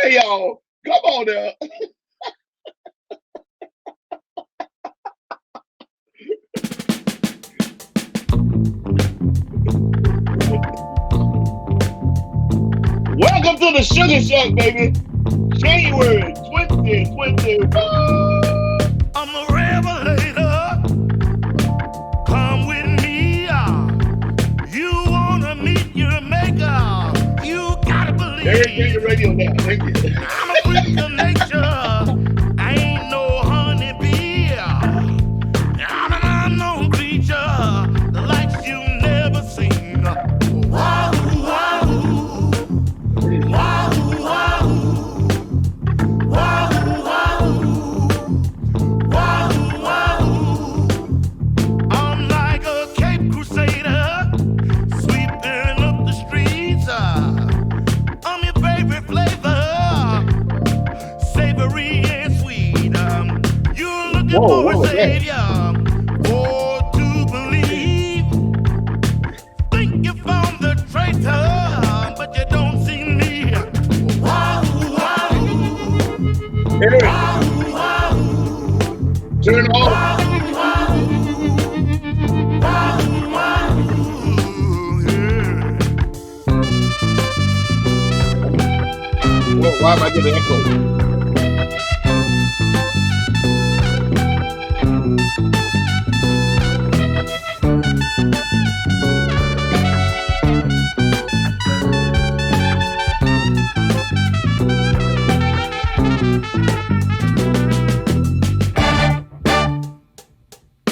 Hey, y'all, come on now. Welcome to the Sugashack, baby. January 2020. I'm a revelator. Come with me. You wanna meet your maker. You gotta Eric, turn your believe. radio down. Thank you. I'm a freak of nature. I ain't no honeybee. I'm an unknown creature. The likes you've never seen. Wahoo, wahoo. Wahoo, wahoo. Wahoo, wahoo. Wahoo, wahoo. I'm like a Cape Crusader, sweeping up the streets. I'm your favorite flavor, savory and sweet. You're looking Whoa, for what a was that? savior, or to believe. Think you found the traitor, but you don't see me. Wahoo, wahoo. Eric, Wahoo, wahoo. turn it off. Wahoo, wahoo. Wahoo, wahoo. Yeah. Whoa, why am I getting echo?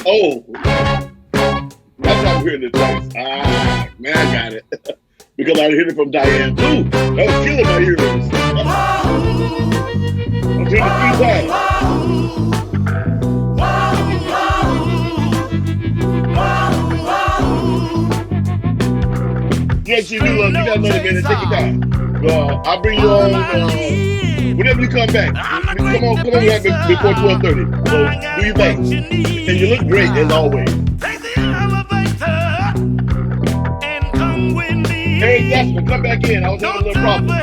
Oh, that's why I'm hearing the text. Ah, man, I got it. Because I heard it from Diane too. That was killing my ears. I'm turning the keys down. Yes, you do. You got another minute. Take your time. I'll bring you on whenever you come back. Come on back before 12:30. So do your thing. And you look great as always. Take the elevator and come with me. Hey, Jasper, come back in. I was having a little problem.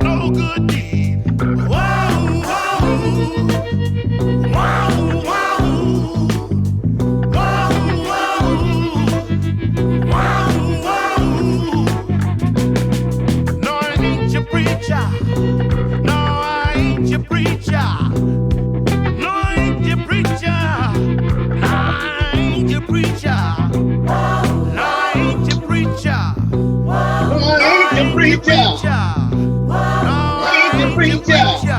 No good deed. Wahoo, wahoo. Wahoo, wahoo. Wahoo, wahoo. Wahoo, wahoo. No, I ain't your preacher. No, I ain't your preacher. No, I ain't your preacher. No, I ain't your preacher. No, I ain't your preacher. I ain't the preacher. No, I ain't the preacher.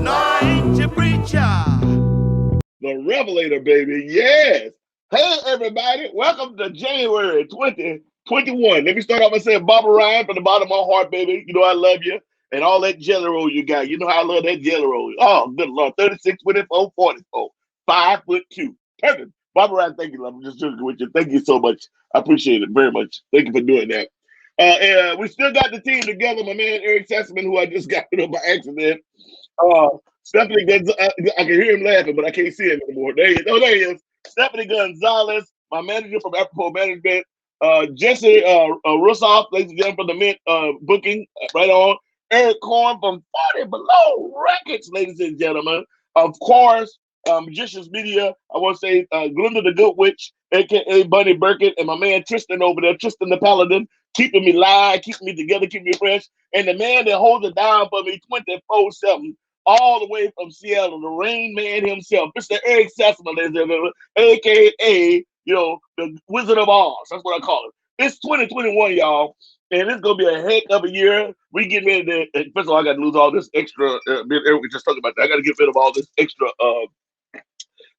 No, I ain't your preacher. The Revelator, baby. Yes. Hey, everybody. Welcome to January 2021. Let me start off by saying, Barbara Ryan, from the bottom of my heart, baby. You know I love you. And all that jelly roll you got. You know how I love that jelly roll. Oh, good Lord. 36, 24, 44. 5'2". Perfect. Barbara Ryan, thank you, love. I'm just joking with you. Thank you so much. I appreciate it very much. Thank you for doing that. And we still got the team together. My man, Eric Sessman, who I just got rid of by accident. Stephanie Gonzalez, I can hear him laughing, but I can't see him anymore. There he is. Oh, there he is. Stephanie Gonzalez, my manager from Apropos Management. Jesse Russoff, ladies and gentlemen, from the Mint booking, right on. Eric Korn from 40 Below Records, ladies and gentlemen. Of course, Magicians Media. I want to say Glinda the Good Witch, a.k.a. Bunny Burkett, and my man Tristan over there, Tristan the Paladin, keeping me live, keeping me together, keeping me fresh. And the man that holds it down for me 24/7, all the way from Seattle, the Rain Man himself, Mr. Eric Sessman, a.k.a., the Wizard of Oz. That's what I call it. It's 2021, y'all, and it's going to be a heck of a year. We get ready to, first of all, I got to lose all this extra, Eric was just talking about that. I got to get rid of all this extra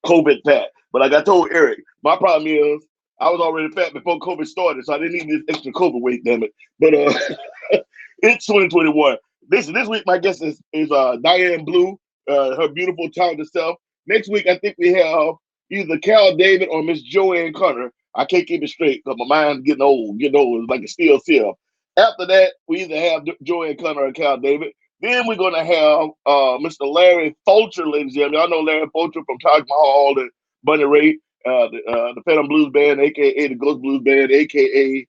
COVID fat. But like I told Eric, my problem is I was already fat before COVID started, so I didn't need this extra COVID weight, damn it. But it's 2021. This week, my guest is Diane Blue, her beautiful, talented self. Next week, I think we have either Cal David or Miss Joanne Connor. I can't keep it straight because my mind's getting old. It's like a steel seal. After that, we either have Joanne Connor or Cal David. Then we're going to have Mr. Larry Fulcher, ladies and gentlemen. Y'all know Larry Fulcher from Taj Mahal and Bunny Ray, the Phantom Blues Band, a.k.a. the Ghost Blues Band, a.k.a.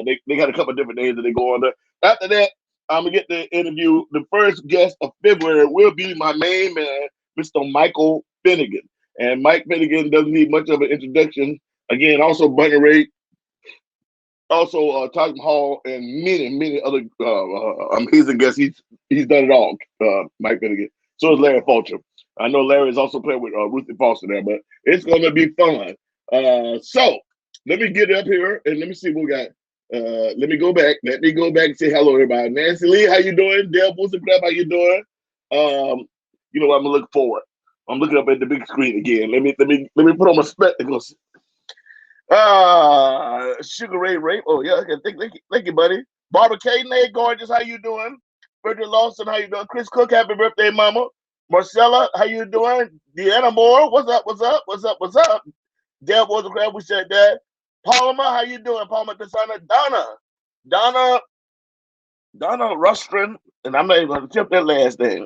They got a couple of different names that they go under. After that, I'm gonna get the interview. The first guest of February will be my main man, Mr. Michael Finnegan. And Mike Finnegan doesn't need much of an introduction. Again, also Bunny Ray, also Taj Mahal, and many other amazing guests. He's done it all. Mike Finnegan. So is Larry Fulcher. I know Larry is also playing with Ruthie Foster there, but it's gonna be fun. So let me get up here and let me see what we got. Let me go back. Let me go back and say hello, everybody. Nancy Lee, how you doing? Dale Crab, how you doing? You know, I'm gonna look forward. I'm looking up at the big screen again. Let me put on my spectacles. Sugar Ray. Oh yeah, okay. Thank you, buddy. Barbara Caden, hey, gorgeous. How you doing? Frederick Lawson, how you doing? Chris Cook, happy birthday, mama. Marcella, how you doing? Deanna Moore, what's up? Dale Crab, we said that. Palmer, how you doing? Palmer Tasana. Donna Rustrin, and I'm not even going to attempt that last name.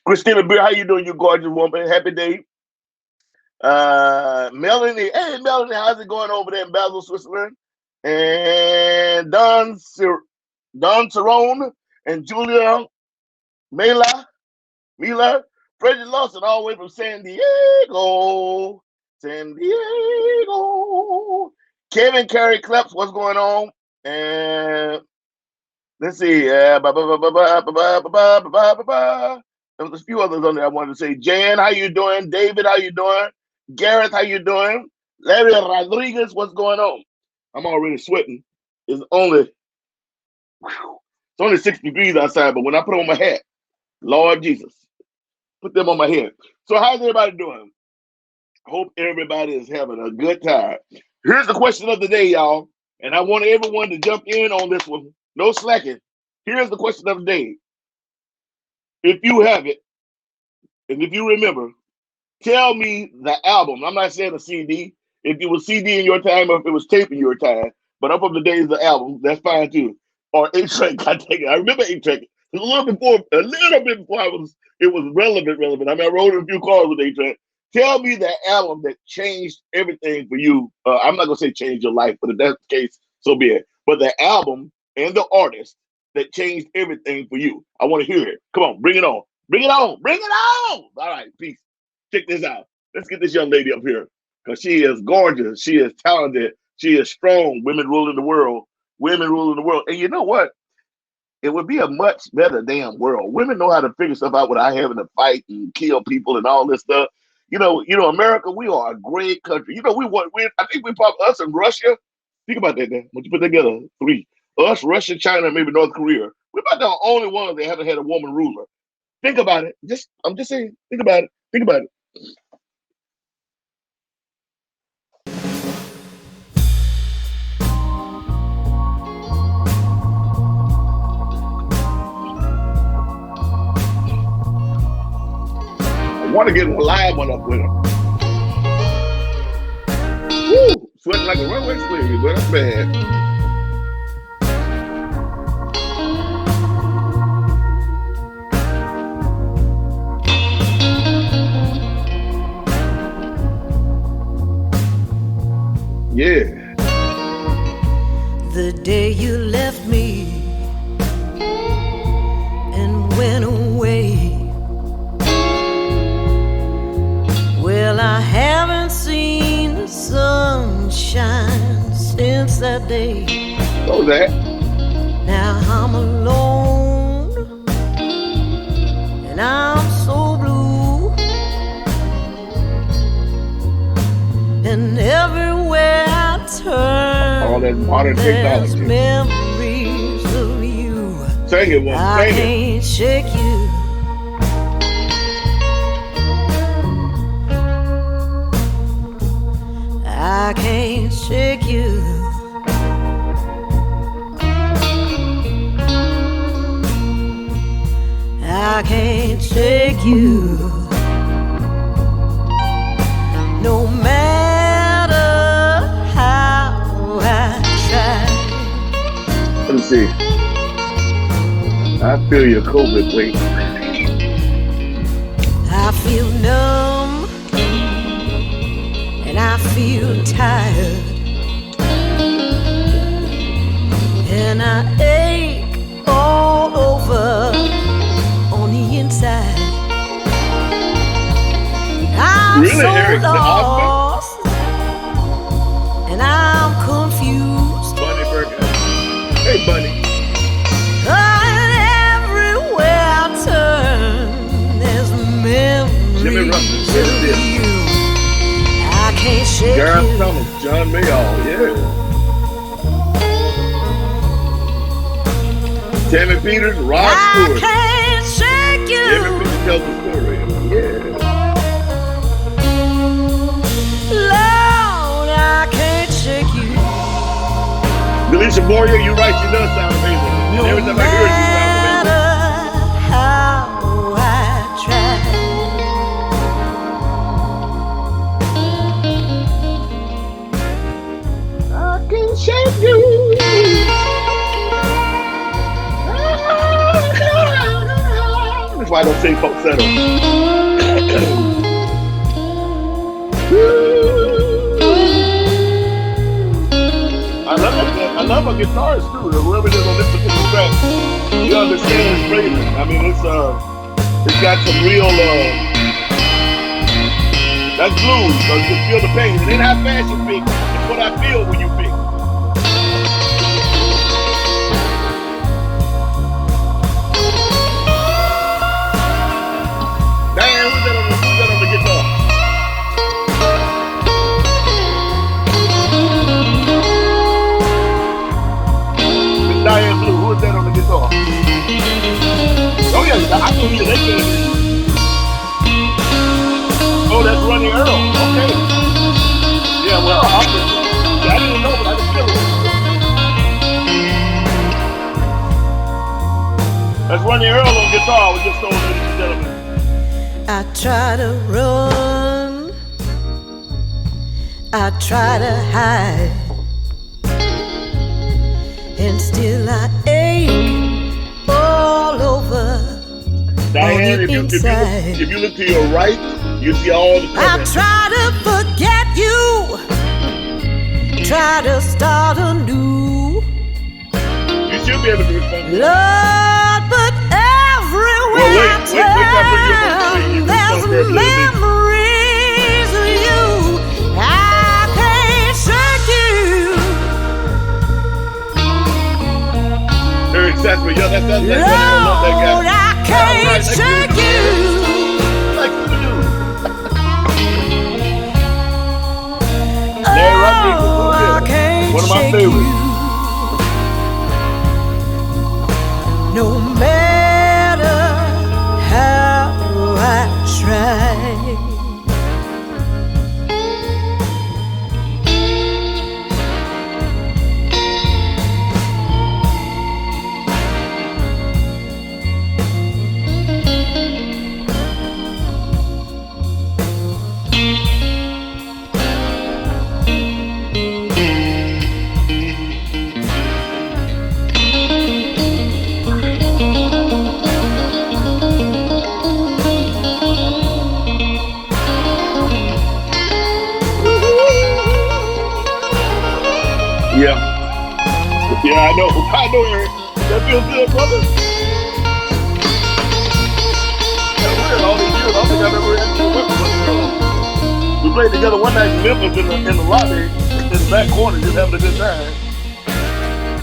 Christina Beer, how you doing, you gorgeous woman? Happy day. Melanie, hey Melanie, how's it going over there in Basel, Switzerland? And Don Cerrone and Julia Mila, Freddie Lawson, all the way from San Diego. Kevin Carey Kleps, what's going on? And let's see. There was a few others on there I wanted to say. Jan, how you doing? David, how you doing? Gareth, how you doing? Larry Rodriguez, what's going on? I'm already sweating. It's only 6 degrees outside, but when I put on my hat, Lord Jesus, put them on my head. So how's everybody doing? I hope everybody is having a good time. Here's the question of the day, y'all. And I want everyone to jump in on this one. No slacking. Here's the question of the day. If you have it, and if you remember, tell me the album. I'm not saying a CD. If it was CD in your time or if it was tape in your time, but up on the days of the album, that's fine too. Or 8-track, I take it. I remember 8-track. A little bit before it was relevant. I mean, I rode in a few cars with 8-track. Tell me the album that changed everything for you. I'm not gonna say change your life, but if that's the case, so be it. But the album and the artist that changed everything for you. I want to hear it. Come on, bring it on. Bring it on. All right, peace. Check this out. Let's get this young lady up here because she is gorgeous. She is talented. She is strong. Women ruling the world. And you know what? It would be a much better damn world. Women know how to figure stuff out without having to fight and kill people and all this stuff. You know, America, we are a great country. You know, I think we probably, us and Russia, think about that, man. When you put together three, us, Russia, China, maybe North Korea, we're about the only ones that haven't had a woman ruler. Think about it. I'm just saying, think about it. I want to get a live one up with him. Woo! Sweating like a runway slave, but that's bad. Yeah. The day you left me and went away, well, I haven't seen the sunshine since that day. So that. Now I'm alone and I'm so blue, and everywhere I turn, all that modern there's technology. Memories of you. Sing it, woman. I can't shake you. I can't shake you. I can't shake you. No matter how I try. Let me see. I feel your COVID weight. I feel numb and I feel tired, and I ache Eric, the husband? lost, and I'm confused. Bunny Burger. Hey, Bunny. And everywhere I turn, there's Jimmy memories Russell, of Jimmy Dip. you. I can't shake Gareth you. Thomas, John Mayall, yeah. Tammy Peters, Rod I Stewart. can't shake you. Every picture tells the story. Yeah. Lord, I can't shake you. Delisha Boyer, you're right, she does sound amazing. No Every time I hear her, she sounds matter how I try. amazing. I can shake you. That's why I don't sing falsetto. I love a guitarist too. Whoever it is on this particular track, you understand his phrasing. I mean, it's got some real that's blues. So you can feel the pain. It ain't how fast you pick. It's what I feel when you pick. Diane, who's that on the guitar? Miss Diane Blue, who is that on the guitar? Oh yeah, I can hear they can hear you. Oh, that's Ronnie Earl. Okay. Yeah, well, I didn't know, but I just feel it. That's Ronnie Earl on guitar. We just told ladies and gentlemen. I try to run, I try to hide, and still I ache all over. Diane, if you look to your right, you see all the I comments. try to forget you, try to start anew, You should be able to respond. Lord, but everywhere Well, I wait, till I bring you up on stage. You turn, can there's start there, memories of you. I can't shake you. Eric Sassman, yeah, that's Lord, I love that guy. I can't shake you. Like you do. Oh, I can't One of my shake favorites. you. No matter how I try. Yeah. Yeah, I know, Eric. That feels good, brother. Yeah, weird. All these years, I don't think I've ever actually went with a girl. We played together one night in Memphis in the lobby, in the back corner, just having a good time.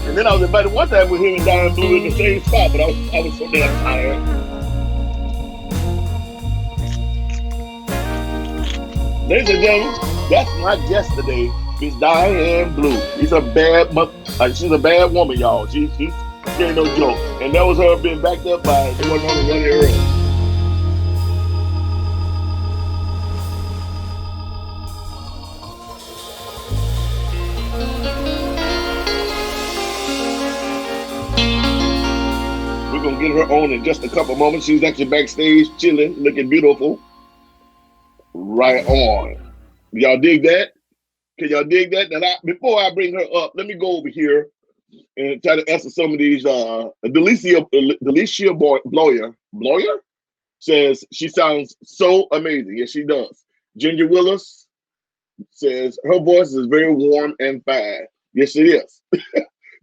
And then I was invited one time with him and Diane Blue in the same spot, but I was so damn tired. Ladies and gentlemen, that's my guest today. Miss Diane Blue. She's a bad woman, y'all. She ain't no joke. And that was her being backed up by the one on the Ronnie Earl. We're gonna get her on in just a couple moments. She's actually backstage chilling, looking beautiful. Right on. Y'all dig that? Can y'all dig that? Now, before I bring her up, let me go over here and try to answer some of these. Delicia Bloyer says she sounds so amazing. Yes, she does. Ginger Willis says her voice is very warm and fine. Yes, it is.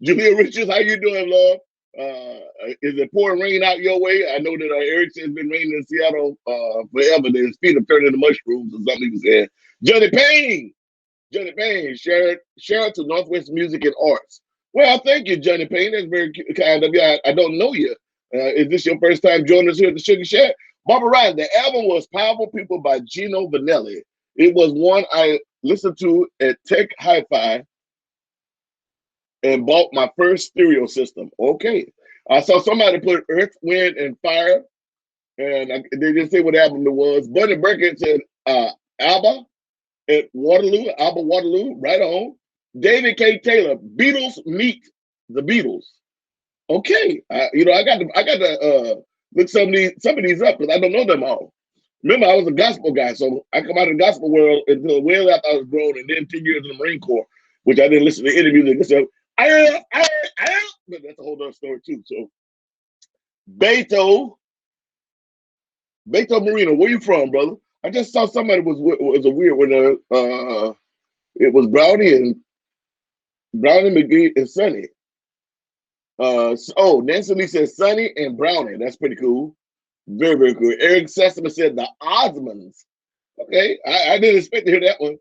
Julia Richards, how you doing, love? Is it pouring rain out your way? I know that Eric says it's been raining in Seattle forever. That his feet have turned into mushrooms or something he said. Johnny Payne, share to Northwest Music and Arts. Well, thank you, Johnny Payne. That's very kind of you. I don't know you. Is this your first time joining us here at the Sugashack? Barbara Ryan, the album was Powerful People by Gino Vanelli. It was one I listened to at Tech Hi-Fi and bought my first stereo system. Okay. I saw somebody put Earth, Wind, and Fire, and they didn't say what album it was. Buddy Burkett said ABBA at Waterloo, ABBA Waterloo, right on. David K. Taylor, Beatles meet the Beatles. Okay. I got to look some of these up because I don't know them all. Remember, I was a gospel guy, so I come out of the gospel world until well after I was grown, and then 10 years in the Marine Corps, which I didn't listen to any music. So, but that's a whole other story too. So, Beto Marino, where you from, brother? I just saw somebody was a weird one. It was Brownie McGee and Sonny. Nancy Lee says Sonny and Brownie. That's pretty cool. Very, very cool. Eric Sesame said the Osmonds. Okay, I didn't expect to hear that one.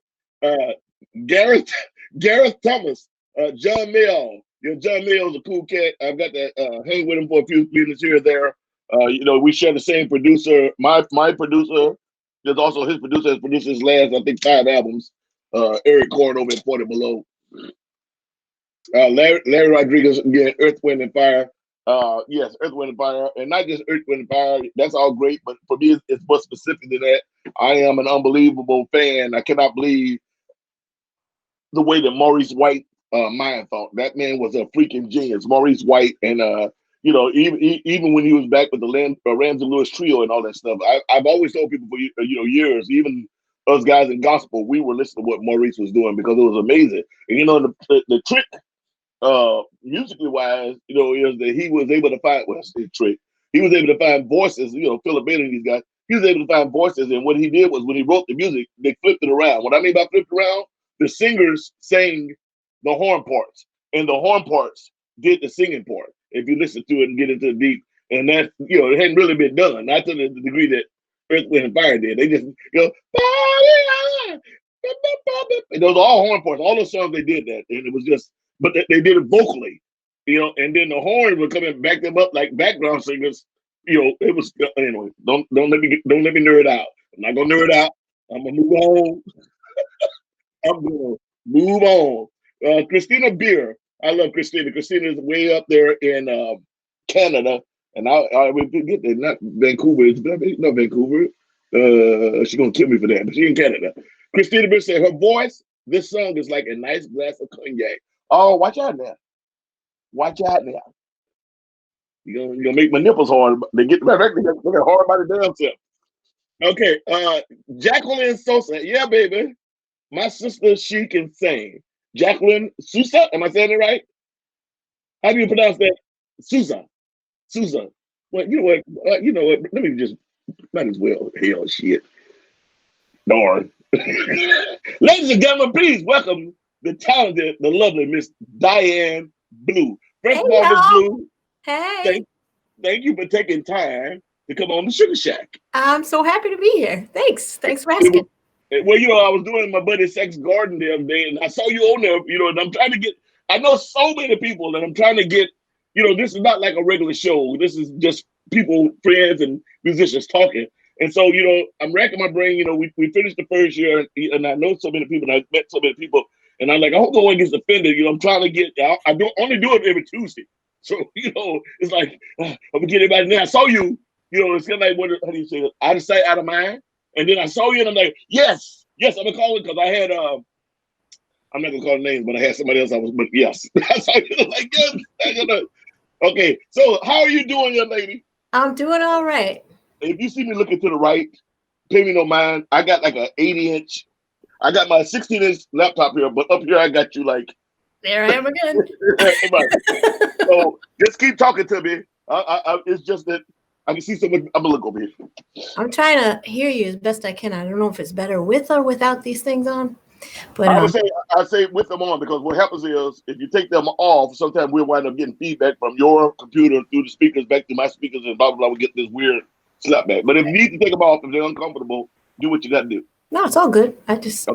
Gareth Thomas, John Mayo. John Mayo's a cool cat. I've got to hang with him for a few minutes here or there. We share the same producer. My producer, there's also his producer has produced his last, I think, 5 albums. Eric Cord over at 40 Below. Larry Rodriguez, again, Earth, Wind, and Fire. Yes, Earth, Wind, and Fire. And not just Earth, Wind, and Fire. That's all great, but for me, it's more specific than that. I am an unbelievable fan. I cannot believe the way that Maurice White mind thought. That man was a freaking genius. Maurice White, and even when he was back with the Ramsey Lewis Trio and all that stuff, I've always told people for years, even us guys in gospel, we were listening to what Maurice was doing because it was amazing. And the trick, musically wise, is that he was able to find the trick. He was able to find voices. Philip Bailey and these guys. He was able to find voices, and what he did was when he wrote the music, they flipped it around. What I mean by flipped around, the singers sang the horn parts, and the horn parts did the singing part. If you listen to it and get into the deep, and that it hadn't really been done, not to the degree that Earth, Wind, and Fire did. They just and those are all horn parts. All those songs they did that, and it was just, but they did it vocally, and then the horn would come and back them up like background singers. It was anyway. Don't let me nerd out. I'm not gonna nerd out. I'm gonna move on. I'm gonna move on. Christina Beer. I love Christina. Christina's way up there in Canada, and I would get there. Not Vancouver. It's not Vancouver. She's gonna kill me for that, but she's in Canada. Christina Beer said her voice. This song is like a nice glass of cognac. Oh, watch out now! Watch out now! You're gonna make my nipples hard. They get hard by the damn self. Okay, Jacqueline Sosa. Yeah, baby. My sister, she can sing. Jacqueline Sousa. Am I saying it right? How do you pronounce that? Sousa. Well, you know what? Let me just might as well. Hell, shit. Darn. Ladies and gentlemen, please welcome the talented, the lovely Miss Diane Blue. First of all, Miss Blue. Hey. Thank you for taking time to come on the Sugashack. I'm so happy to be here. Thanks for asking. Well, I was doing my buddy Sex Garden the other day, and I saw you on there, and I'm trying to get, I know so many people, and I'm trying to get, this is not like a regular show. This is just people, friends, and musicians talking. And so, I'm racking my brain. We finished the first year, and I know so many people, and I've met so many people, and I'm like, I hope no one gets offended. I'm trying to get, I don't only do it every Tuesday. So, it's like, I'm going to get everybody. And then I saw you, it's kind of like, how do you say it? Out of sight, out of mind. And then I saw you, and I'm like, yes, I'm going to call it, because I had, I'm not going to call names, but I had somebody else but yes. I saw you, like, yes. Okay, so how are you doing, young lady? I'm doing all right. If you see me looking to the right, pay me no mind. I got like an 80-inch. I got my 16-inch laptop here, but up here I got you like. There I am again. So just keep talking to me. It's just that I can see someone. I'm gonna look over here. I'm trying to hear you as best I can. I don't know if it's better with or without these things on. But I say with them on, because what happens is if you take them off, sometimes we'll wind up getting feedback from your computer through the speakers back to my speakers, and blah blah blah. We get this weird slapback. But if you need to take them off, if they're uncomfortable, do what you got to do. no, it's all good. I just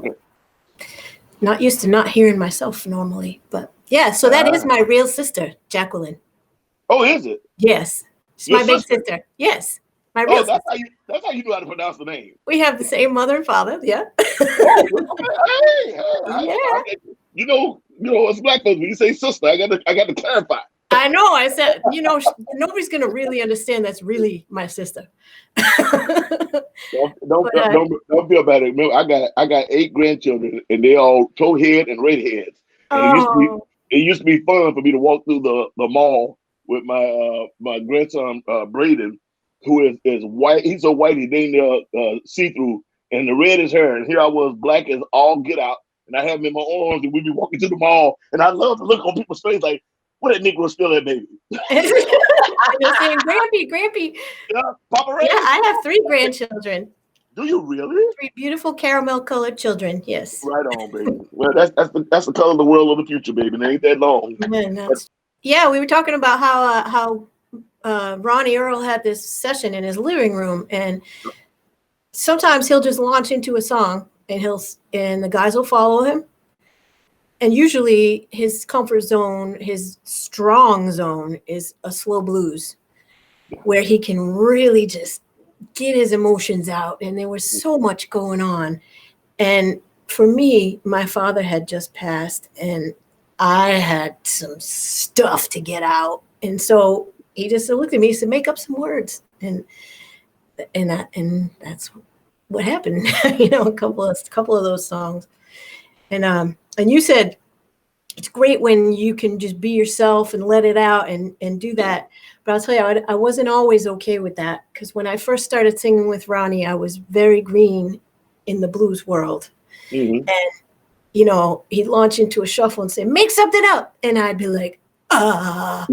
not used to not hearing myself normally. But yeah, so that is my real sister, Jacqueline. Oh, is it? Yes, she's my big sister. Yes, my real sister. That's how you know how to pronounce the name. We have the same mother and father. Yeah. You know, as black folks, when you say sister, I got to clarify. I know. I said, nobody's gonna really understand that's really my sister. Don't feel bad. Remember, I got 8 grandchildren, and they all towhead and redheads. And it used to be fun for me to walk through the mall with my grandson Braden, who is white. He's so white he dang see through, and the red is hair. And here I was, black as all get out, and I have him in my arms, and we'd be walking to the mall, and I love to look on people's face like, "What that Negro still that baby?" And they're saying, "Grampy." Yeah, Papa Ray. Yeah, I have 3 grandchildren. Do you really? 3 beautiful caramel-colored children. Yes. Right on, baby. Well, that's the color of the world of the future, baby. And it ain't that long. Yeah, we were talking about how Ronnie Earl had this session in his living room, and sometimes he'll just launch into a song, and the guys will follow him. And usually his comfort zone, his strong zone, is a slow blues, where he can really just get his emotions out. And there was so much going on. And for me, my father had just passed, and I had some stuff to get out. And so he just looked at me and said, "Make up some words." And that's what happened. A couple of those songs. And you said it's great when you can just be yourself and let it out and do that. But I'll tell you, I wasn't always okay with that, because when I first started singing with Ronnie, I was very green in the blues world. Mm-hmm. And, he'd launch into a shuffle and say, "Make something up." And I'd be like, because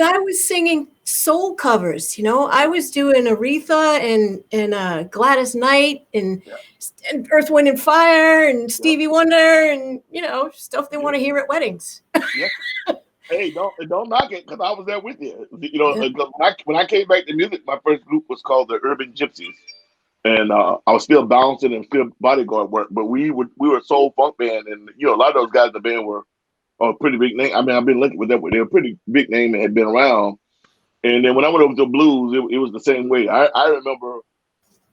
I was singing soul covers. I was doing Aretha and Gladys Knight and Earth, Wind and Fire and Stevie Wonder and stuff they want to hear at weddings. Hey, don't knock it, because I was there with you. When I came back to music, my first group was called the Urban Gypsies, and I was still bouncing and still bodyguard work. But we were a soul funk band, and a lot of those guys in the band were a pretty big name. I mean, I've been lucky with that, but they're a pretty big name and had been around. And then when I went over to blues, it was the same way. I remember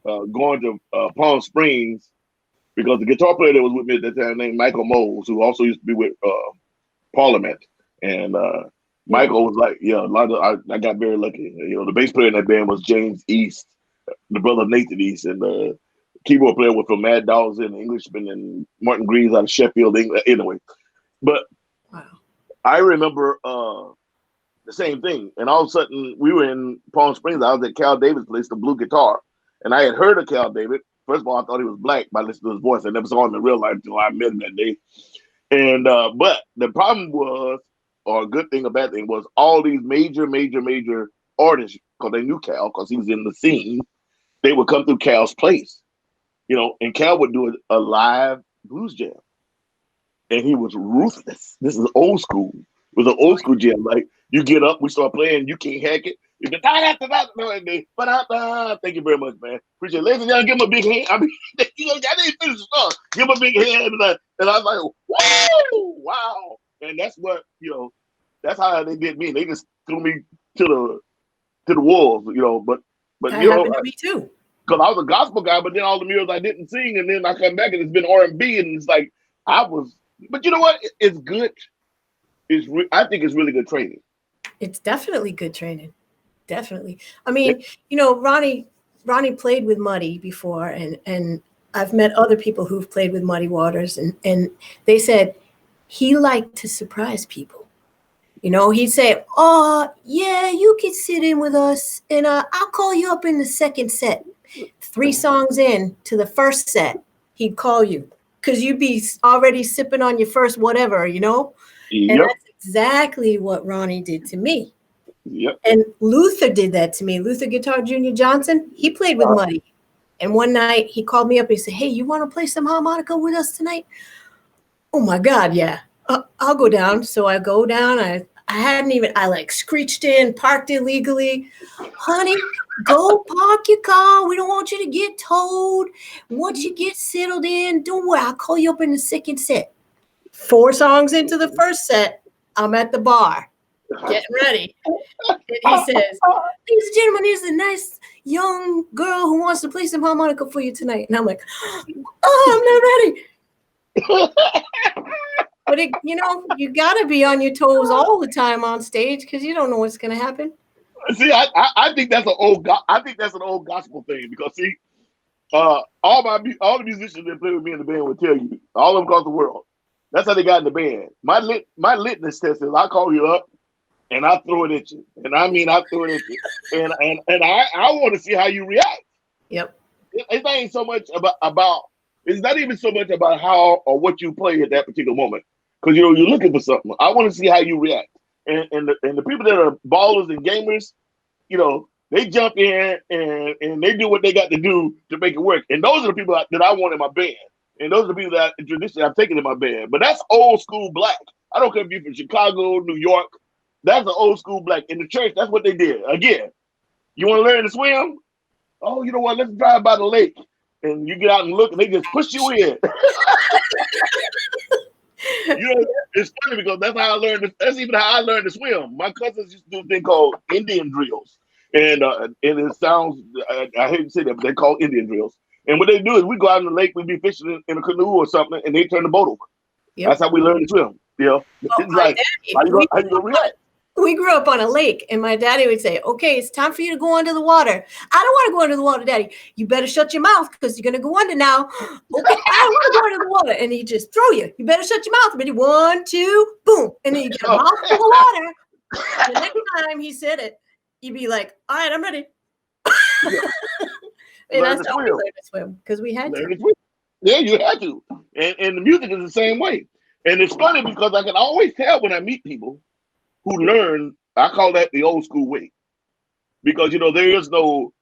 going to Palm Springs, because the guitar player that was with me at that time named Michael Moles, who also used to be with Parliament. And Michael was like, I got very lucky. The bass player in that band was James East, the brother of Nathan East, and the keyboard player was from Mad Dogs and Englishman and Martin Greaves out of Sheffield, England. Anyway, but I remember the same thing. And all of a sudden, we were in Palm Springs. I was at Cal David's place, the Blue Guitar. And I had heard of Cal David. First of all, I thought he was black by listening to his voice. I never saw him in real life until I met him that day. And but the problem was, or a good thing, a bad thing, was all these major artists, because they knew Cal, because he was in the scene, they would come through Cal's place. And Cal would do a live blues jam. And he was ruthless. This is old school. It was an old school jam. Like, you get up, we start playing, you can't hack it. You go, thank you very much, man. Appreciate it. Ladies and gentlemen, give him a big hand. I mean, I didn't finish the song. Give him a big hand. And I was like, whoa, wow. And that's what, that's how they did me. They just threw me to the wolves, But that happened to me too. Because I was a gospel guy, but then all the years I didn't sing, and then I come back and it's been R&B, and it's like But you know what? It's good. I think it's really good training. It's definitely good training. Definitely. I mean, Ronnie played with Muddy before, and I've met other people who've played with Muddy Waters, and they said he liked to surprise people. He'd say, "Oh, yeah, you could sit in with us, and I'll call you up in the second set." 3 songs in to the first set, he'd call you, because you'd be already sipping on your first whatever, And that's exactly what Ronnie did to me. Yep. And Luther did that to me. Luther Guitar Jr. Johnson, he played with Muddy. And one night he called me up and he said, hey, you want to play some harmonica with us tonight? Oh my God, yeah. I'll go down. So I go down. I like screeched in, parked illegally. Honey, go park your car. We don't want you to get towed. Once you get settled in, don't worry. I'll call you up in the second set. 4 songs into the first set, I'm at the bar getting ready. And he says, ladies and gentlemen, here's a nice young girl who wants to play some harmonica for you tonight. And I'm like, oh, I'm not ready. But you got to be on your toes all the time on stage because you don't know what's going to happen. See, I think that's an old gospel thing because see, all the musicians that play with me in the band will tell you, all of them across the world, that's how they got in the band. My litmus test is I call you up and I throw it at you, and I mean I throw it at you, and I want to see how you react. Yep. It ain't so much about. It's not even so much about how or what you play at that particular moment. Because you're looking for something. I want to see how you react. And the people that are ballers and gamers, they jump in and they do what they got to do to make it work. And those are the people that I want in my band. And those are the people that traditionally I've taken in my band. But that's old school black. I don't care if you're from Chicago, New York. That's an old school black. In the church, that's what they did. Again, you want to learn to swim? Oh, you know what? Let's drive by the lake. And you get out and look, and they just push you in. It's funny because that's how I learned. That's even how I learned to swim. My cousins used to do a thing called Indian drills, and it sounds. I hate to say that, but they're called Indian drills. And what they do is we go out in the lake, we be fishing in a canoe or something, and they turn the boat over. Yep. That's how we learn to swim. It's like how you gonna react? We grew up on a lake, and my daddy would say, okay, it's time for you to go under the water. I don't want to go under the water, Daddy. You better shut your mouth because you're going to go under now. Okay, I don't want to go under the water. And he'd just throw you. You better shut your mouth. Ready? 1, 2, boom. And then you get a mouthful of water. The next time he said it, you'd be like, all right, I'm ready. And that's how we learned to swim because we had to. Yeah, you had to. And the music is the same way. And it's funny because I can always tell when I meet people who learn, I call that the old school way, because there is no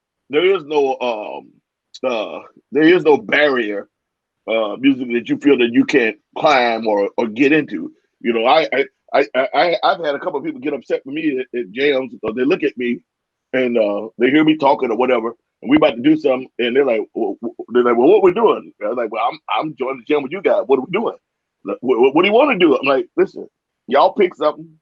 barrier music that you feel that you can't climb or get into. I've had a couple of people get upset with me at jams because they look at me and they hear me talking or whatever, and we about to do something, and they're like, well, what we doing? I was like, well, I'm joining the jam with you guys. What are we doing? What do you want to do? I'm like, listen, y'all pick something.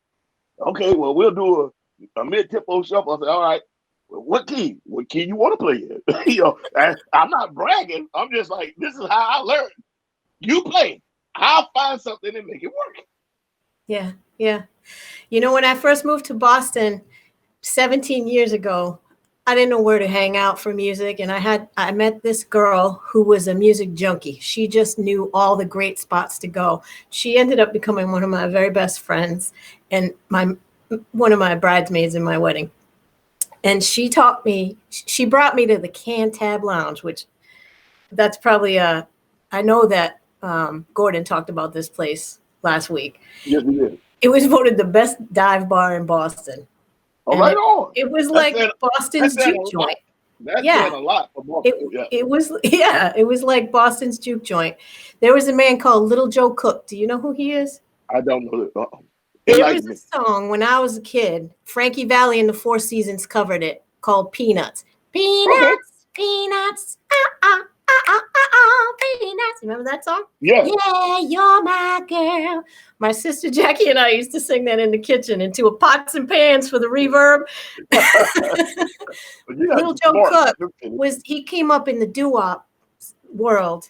Okay, well, we'll do a mid-tempo shuffle. I said, all right, well, what key you want to play in? I'm not bragging. I'm just like, this is how I learned. You play. I'll find something and make it work. Yeah, yeah. When I first moved to Boston 17 years ago, I didn't know where to hang out for music. And I met this girl who was a music junkie. She just knew all the great spots to go. She ended up becoming one of my very best friends and one of my bridesmaids in my wedding. And she brought me to the Cantab Lounge, which that's probably I know that Gordon talked about this place last week. Yes, we did. It was voted the best dive bar in Boston. Oh, right on. It was like Boston's juke joint. That's a lot for Boston. It was like Boston's juke joint. There was a man called Little Joe Cook. Do you know who he is? I don't know. There was a song when I was a kid. Frankie Valli and the Four Seasons covered it called Peanuts. Peanuts, peanuts, peanuts. Remember that song? Yeah. Yeah, you're my girl. My sister Jackie and I used to sing that in the kitchen into a pots and pans for the reverb. Little Joe Cook he came up in the doo-wop world.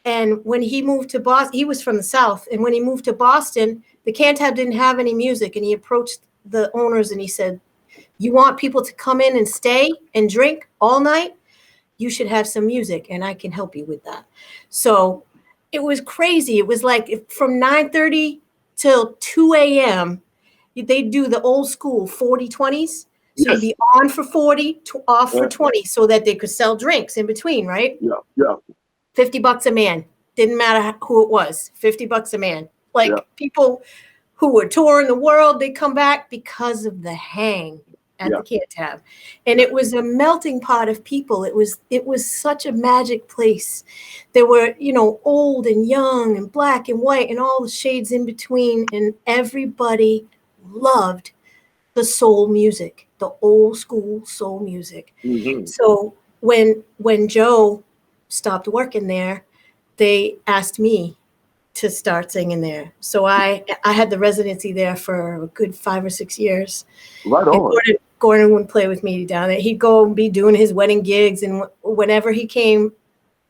And when he moved to Boston, he was from the South. And when he moved to Boston, the Cantab didn't have any music. And he approached the owners and he said, you want people to come in and stay and drink all night? You should have some music and I can help you with that. So it was crazy. It was like from 9:30 till 2 a.m., they'd do the old school 40-20s. So you'd be on for 40, off for 20 so that they could sell drinks in between, right? Yeah. $50 a man. Didn't matter who it was. $50 a man. People who were touring the world, they come back because of the hang. at the Can Tab, and it was a melting pot of people. It was such a magic place. There were, old and young and black and white and all the shades in between, and everybody loved the soul music, the old school soul music. Mm-hmm. So when Joe stopped working there, they asked me to start singing there. So I had the residency there for a good 5 or 6 years. Right on. And Gordon would play with me down there. He'd go and be doing his wedding gigs, and whenever he came,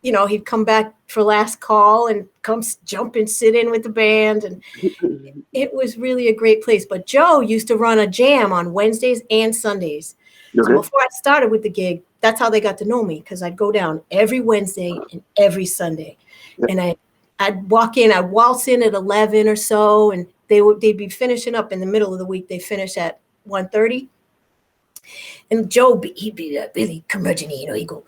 he'd come back for last call and come jump and sit in with the band, and it was really a great place. But Joe used to run a jam on Wednesdays and Sundays. Okay. So before I started with the gig, that's how they got to know me, because I'd go down every Wednesday and every Sunday, and I'd walk in, I'd waltz in at 11 or so, and they'd be finishing up in the middle of the week. They finish at 1:30. And Joe, he'd be really curmudgeon-y, he'd go,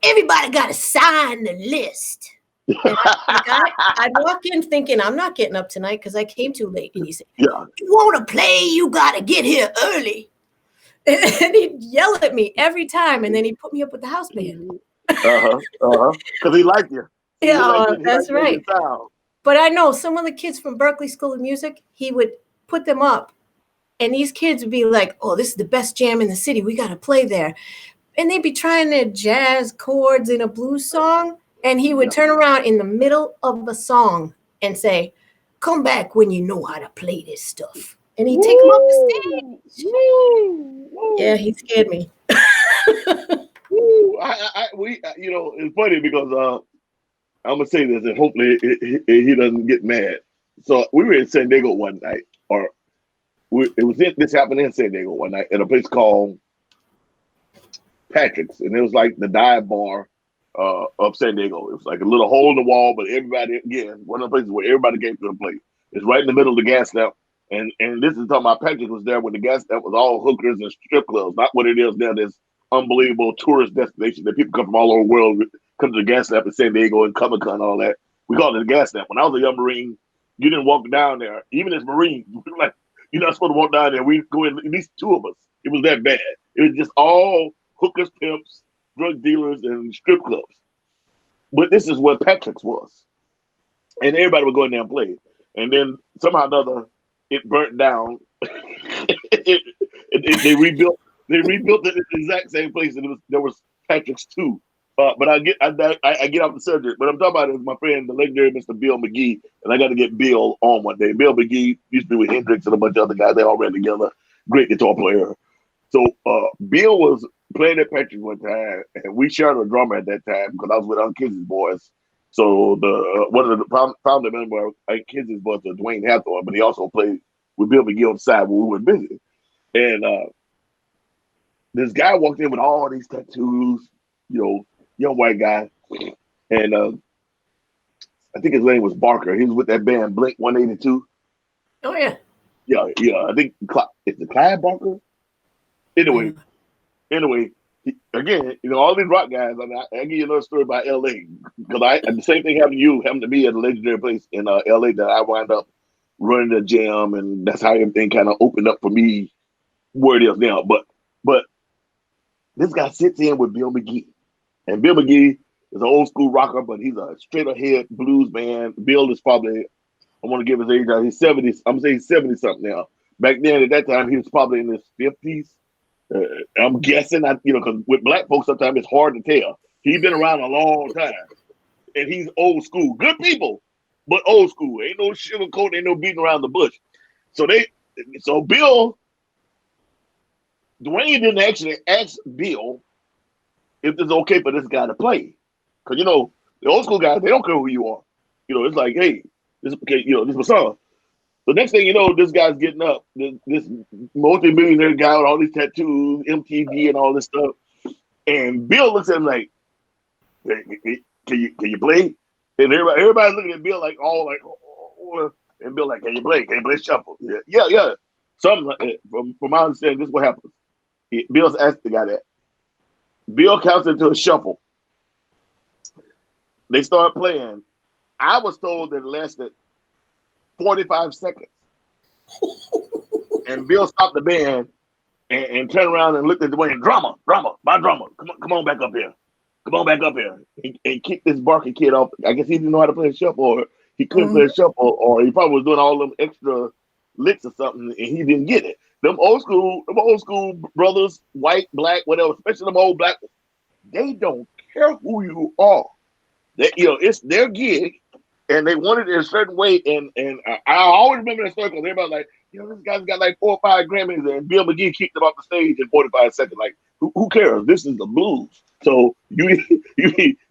everybody got to sign the list. And I'd walk in thinking, I'm not getting up tonight because I came too late. And he said, you want to play, you got to get here early. And he'd yell at me every time, and then he'd put me up with the house band. Because he liked you. Yeah, that's right. But I know some of the kids from Berkeley School of Music, he would put them up, and these kids would be like, oh, this is the best jam in the city. We got to play there. And they'd be trying their jazz chords in a blues song, and he would turn around in the middle of the song and say, come back when you know how to play this stuff. And he'd take them up the stage. Yeah, he scared me. It's funny because I'm gonna say this, and hopefully he doesn't get mad. So we were in San Diego one night, this happened in San Diego one night at a place called Patrick's, and it was like the dive bar of San Diego. It was like a little hole in the wall, but everybody, again, one of the places where everybody came to the place. It's right in the middle of the gas stamp. And this is talking about Patrick was there when the gas stamp was all hookers and strip clubs, not what it is now, this unbelievable tourist destination that people come from all over the world, come to the gas stamp in San Diego and Comic-Con and all that. We call it the gas stamp. When I was a young Marine, you didn't walk down there. Even as Marines, we were like, you're not supposed to walk down there. We go in, at least two of us. It was that bad. It was just all hookers, pimps, drug dealers, and strip clubs. But this is what Patrick's was. And everybody would go in there and play. And then somehow or another, it burnt down. They rebuilt it in the exact same place. And there was Patrick's too. But I get off the subject. But I'm talking about it with my friend, the legendary Mr. Bill McGee, and I got to get Bill on one day. Bill McGee used to be with Hendrix and a bunch of other guys. They all ran together. Great guitar player. So Bill was playing at Patrick's one time, and we shared a drummer at that time because I was with Uncle Kizzy's boys. So one of the founder member of Uncle Kizzy's boys was Dwayne Hathaway, but he also played with Bill McGee on the side when we were busy. And this guy walked in with all these tattoos, young white guy, and I think his name was Barker. He was with that band Blink 182. Oh yeah. Yeah. I think it's the Clyde Barker. Anyway, again, all these rock guys. I mean, I give you another story about L.A. because the same thing happened to me at a legendary place in L.A. that I wound up running the jam, and that's how everything kind of opened up for me where it is now. But this guy sits in with Bill McGee. And Bill McGee is an old school rocker, but he's a straight ahead blues man. Bill is probably, I want to give his age out, he's 70s. I'm saying he's 70 something now. Back then, at that time, he was probably in his 50s. I'm guessing, because with black folks, sometimes it's hard to tell. He's been around a long time. And he's old school. Good people, but old school. Ain't no sugarcoat, ain't no beating around the bush. So Bill, Dwayne didn't actually ask Bill if it's okay for this guy to play. Because, the old school guys, they don't care who you are. It's like, hey, this is my son. The next thing you know, this guy's getting up. This multi-millionaire guy with all these tattoos, MTV and all this stuff. And Bill looks at him like, hey, can you play? And everybody's looking at Bill like, and Bill like, can you play shuffle? Yeah. Something like that. From my understanding, this is what happens. Bill's asked the guy that. Bill counts into a shuffle. They start playing. I was told that it lasted 45 seconds. And Bill stopped the band and turned around and looked at Dwayne. Drummer, my drummer. Come on back up here. Come on back up here. And kicked this barking kid off. I guess he didn't know how to play a shuffle, or he couldn't play a shuffle, or he probably was doing all them extra licks or something, and he didn't get it. Them old school brothers, white, black, whatever, especially them old black, they don't care who you are. It's their gig, and they want it in a certain way. And I always remember that story because everybody's like, this guy's got like 4 or 5 Grammys, and Bill McGee kicked him off the stage in 45 seconds. Like, who cares? This is the blues. So you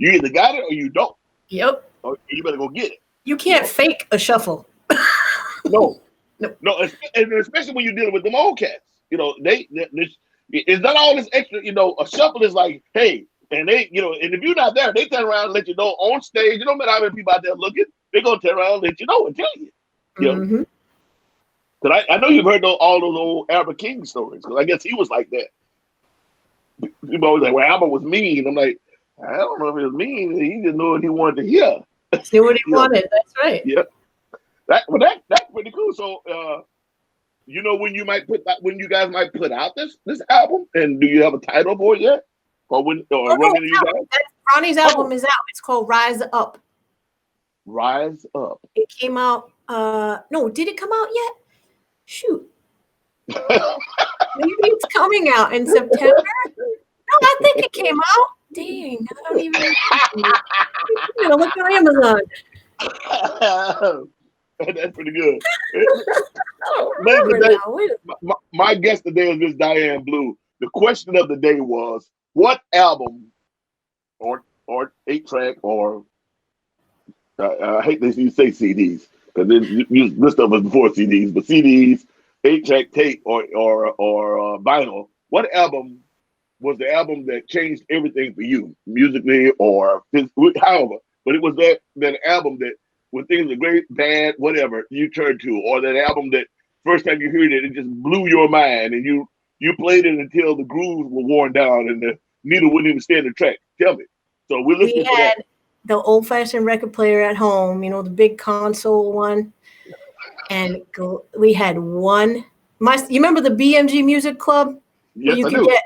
either got it or you don't. Yep. Or you better go get it. You can't fake a shuffle. No, and especially when you're dealing with them old cats. It's not all this extra. A shuffle is like, hey, and they, and if you're not there, they turn around and let you know on stage. You don't matter how many people out there looking, they're gonna turn around and let you know and tell you. Mm-hmm. Because I know you've heard all those old Albert King stories. Because I guess he was like that. People always like, well, Albert was mean. I'm like, I don't know if he was mean. He just knew what he wanted to hear. See what he wanted. That's right. Yeah. That's pretty cool. So, when you guys might put out this album, and do you have a title for it yet? Ronnie's album is out. It's called Rise Up. Rise Up. It came out. No, did it come out yet? Shoot. Maybe it's coming out in September. No, I think it came out. Dang, I don't even know. Look on Amazon. That's pretty good. My guest today is Miss Diane Blue. The question of the day was, what album or 8-track or I hate that you say CDs because this stuff was before CDs, but CDs, 8-track tape or vinyl. What album was the album that changed everything for you, musically or however? But it was that album that when things are great, bad, whatever, you turn to, or that album that first time you heard it, it just blew your mind, and you played it until the grooves were worn down and the needle wouldn't even stay in the track. Tell me. So we're listening to that. The old-fashioned record player at home, the big console one, and we had one. You remember the BMG Music Club? Yes, you I could do.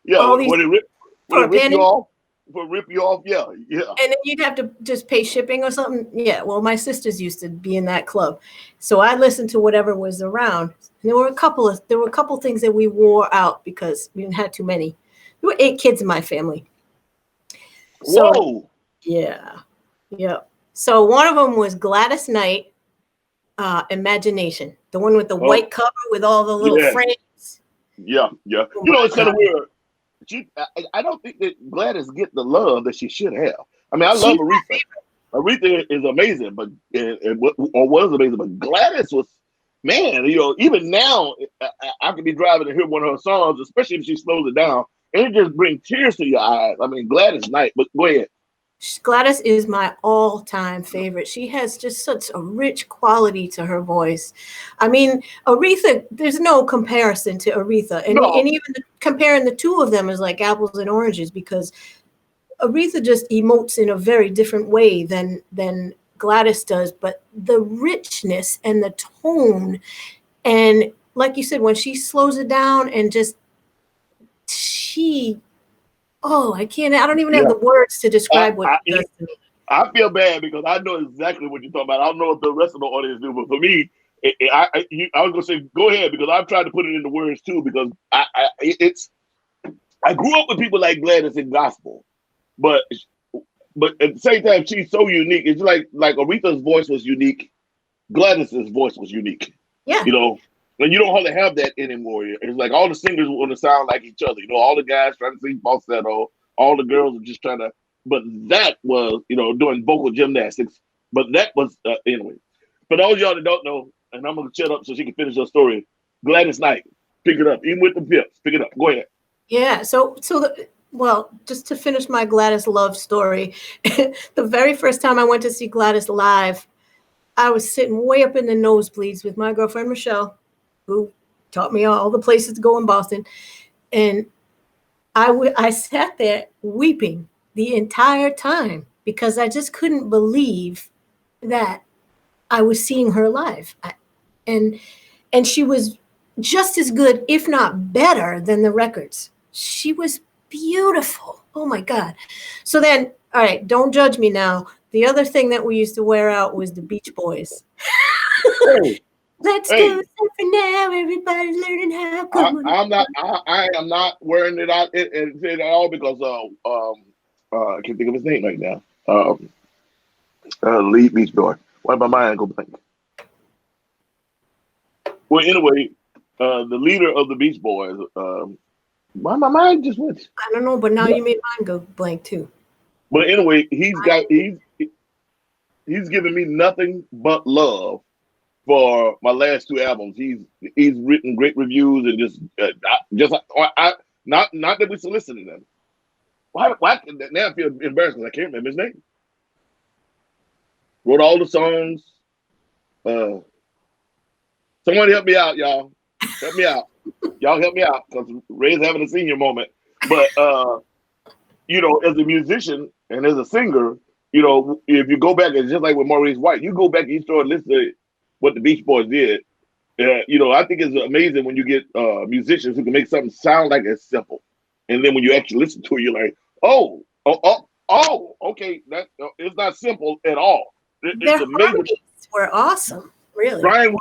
Get all these when it rip you off. Yeah. And then you'd have to just pay shipping or something. Yeah. Well, my sisters used to be in that club, so I listened to whatever was around. And there were a couple things that we wore out because we didn't have too many. There were 8 kids in my family. So, whoa. Yeah. So one of them was Gladys Knight, Imagination, the one with the white cover with all the little frames. Yeah. It's kind of weird. I don't think that Gladys get the love that she should have. I mean, I love Aretha. Aretha is amazing, but was amazing. But Gladys was, man. Even now, I could be driving and hear one of her songs, especially if she slows it down, and it just brings tears to your eyes. I mean, Gladys Knight. But go ahead. Gladys is my all-time favorite. She has just such a rich quality to her voice. I mean, Aretha, there's no comparison to Aretha. And even comparing the two of them is like apples and oranges, because Aretha just emotes in a very different way than Gladys does. But the richness and the tone, and like you said, when she slows it down and just I don't even have the words to describe what it does to me. I feel bad because I know exactly what you're talking about. I don't know if the rest of the audience do, but for me, I was going to say, go ahead, because I've tried to put it into words too, because I grew up with people like Gladys in gospel, but at the same time, she's so unique. It's like Aretha's voice was unique. Gladys's voice was unique. Yeah. And you don't hardly have that anymore. It's like all the singers want to sound like each other. All the guys trying to sing falsetto, all the girls are just trying to. But that was, doing vocal gymnastics. But that was anyway. For those of y'all that don't know, and I'm gonna shut up so she can finish her story. Gladys Knight, pick it up, even with the pips. Pick it up. Go ahead. Yeah. Just to finish my Gladys love story, the very first time I went to see Gladys live, I was sitting way up in the nosebleeds with my girlfriend Michelle, who taught me all the places to go in Boston. And I sat there weeping the entire time because I just couldn't believe that I was seeing her live. And she was just as good, if not better, than the records. She was beautiful. Oh my God. So then, all right, don't judge me now. The other thing that we used to wear out was the Beach Boys. Hey, Let's hey, go surfing now. Everybody's learning how. I am not wearing it out at all because I can't think of his name right now. Lead Beach Boy. Why my mind go blank? Well, anyway, the leader of the Beach Boys. Why my mind just went? I don't know, but now you made mine go blank too. But anyway, he's given me nothing but love for my last two albums. He's written great reviews and not that we solicited them. Why now I feel embarrassed because I can't remember his name. Wrote all the songs. Somebody help me out, y'all. Help me out. Y'all help me out because Ray's having a senior moment. But as a musician and as a singer, if you go back, it's just like with Maurice White. You go back and you start listening to what the Beach Boys did. I think it's amazing when you get musicians who can make something sound like it's simple, and then when you actually listen to it, you're like, okay, it's not simple at all. Their harmonies were awesome, really. Brian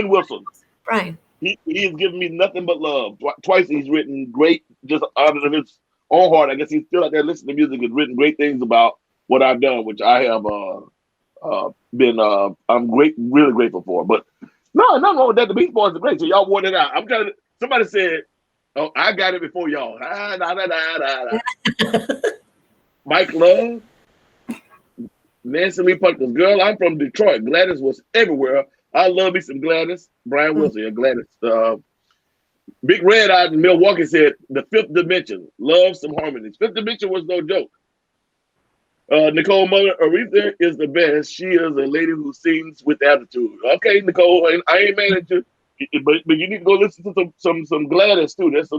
Wilson. Brian. He has given me nothing but love. Twice he's written great, just out of his own heart. I guess he's still out there listening to music and written great things about what I've done, which I have I'm really grateful for. But no, nothing wrong with that. The Beach Boys are great. So y'all wore it out. Somebody said, "Oh, I got it before y'all." Mike Love, Nancy Lee Pumpkins. Girl, I'm from Detroit. Gladys was everywhere. I love me some Gladys. Brian Wilson, Gladys. Big Red out in Milwaukee said, "The Fifth Dimension. Love some harmonies." Fifth Dimension was no joke. Nicole Mother, Aretha is the best. She is a lady who sings with attitude. Okay, Nicole, I ain't mad at you, but you need to go listen to some Gladys too. There's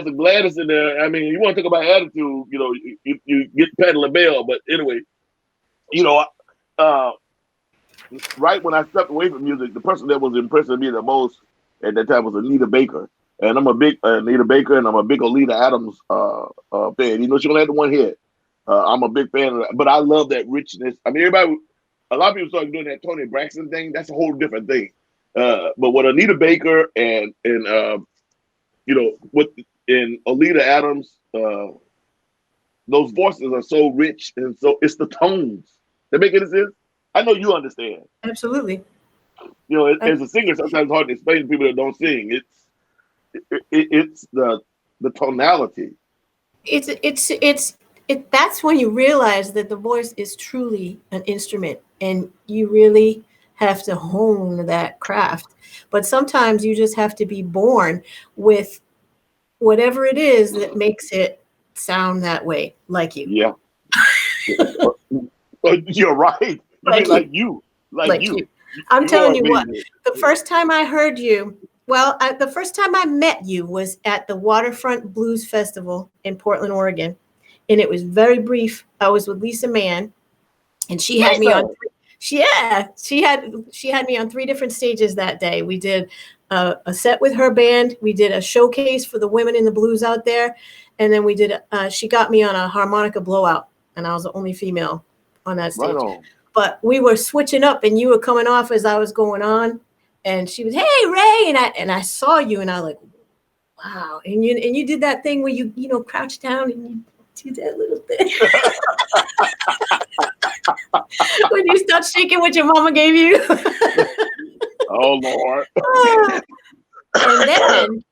a Gladys in there. I mean, you want to talk about attitude, you get Patti LaBelle. But anyway, right when I stepped away from music, the person that was impressing me the most at that time was Anita Baker. And I'm a big Anita Baker, and I'm a big Oleta Adams fan. She only had the one hit. I'm a big fan of that. But I love that richness. I mean, a lot of people started doing that Toni Braxton thing. That's a whole different thing. But what Anita Baker and Oleta Adams, those voices are so rich, and so it's the tones that make any sense. I know you understand. Absolutely. As a singer, sometimes it's hard to explain to people that don't sing. It's the tonality. That's when you realize that the voice is truly an instrument, and you really have to hone that craft. But sometimes you just have to be born with whatever it is that makes it sound that way, like you. Yeah. You're right. Like you. I'm telling you what, the first time I heard you, the first time I met you was at the Waterfront Blues Festival in Portland, Oregon. And it was very brief. I was with Lisa Mann, and she had me on. She had me on 3 different stages that day. We did a set with her band. We did a showcase for the women in the blues out there, and then we did. She got me on a harmonica blowout, and I was the only female on that stage. Right on. But we were switching up, and you were coming off as I was going on, and she was, "Hey, Ray," and I saw you, and I was like, "Wow!" And you did that thing where you crouch down and you do that little thing. When you start shaking what your mama gave you. Oh, Lord. And then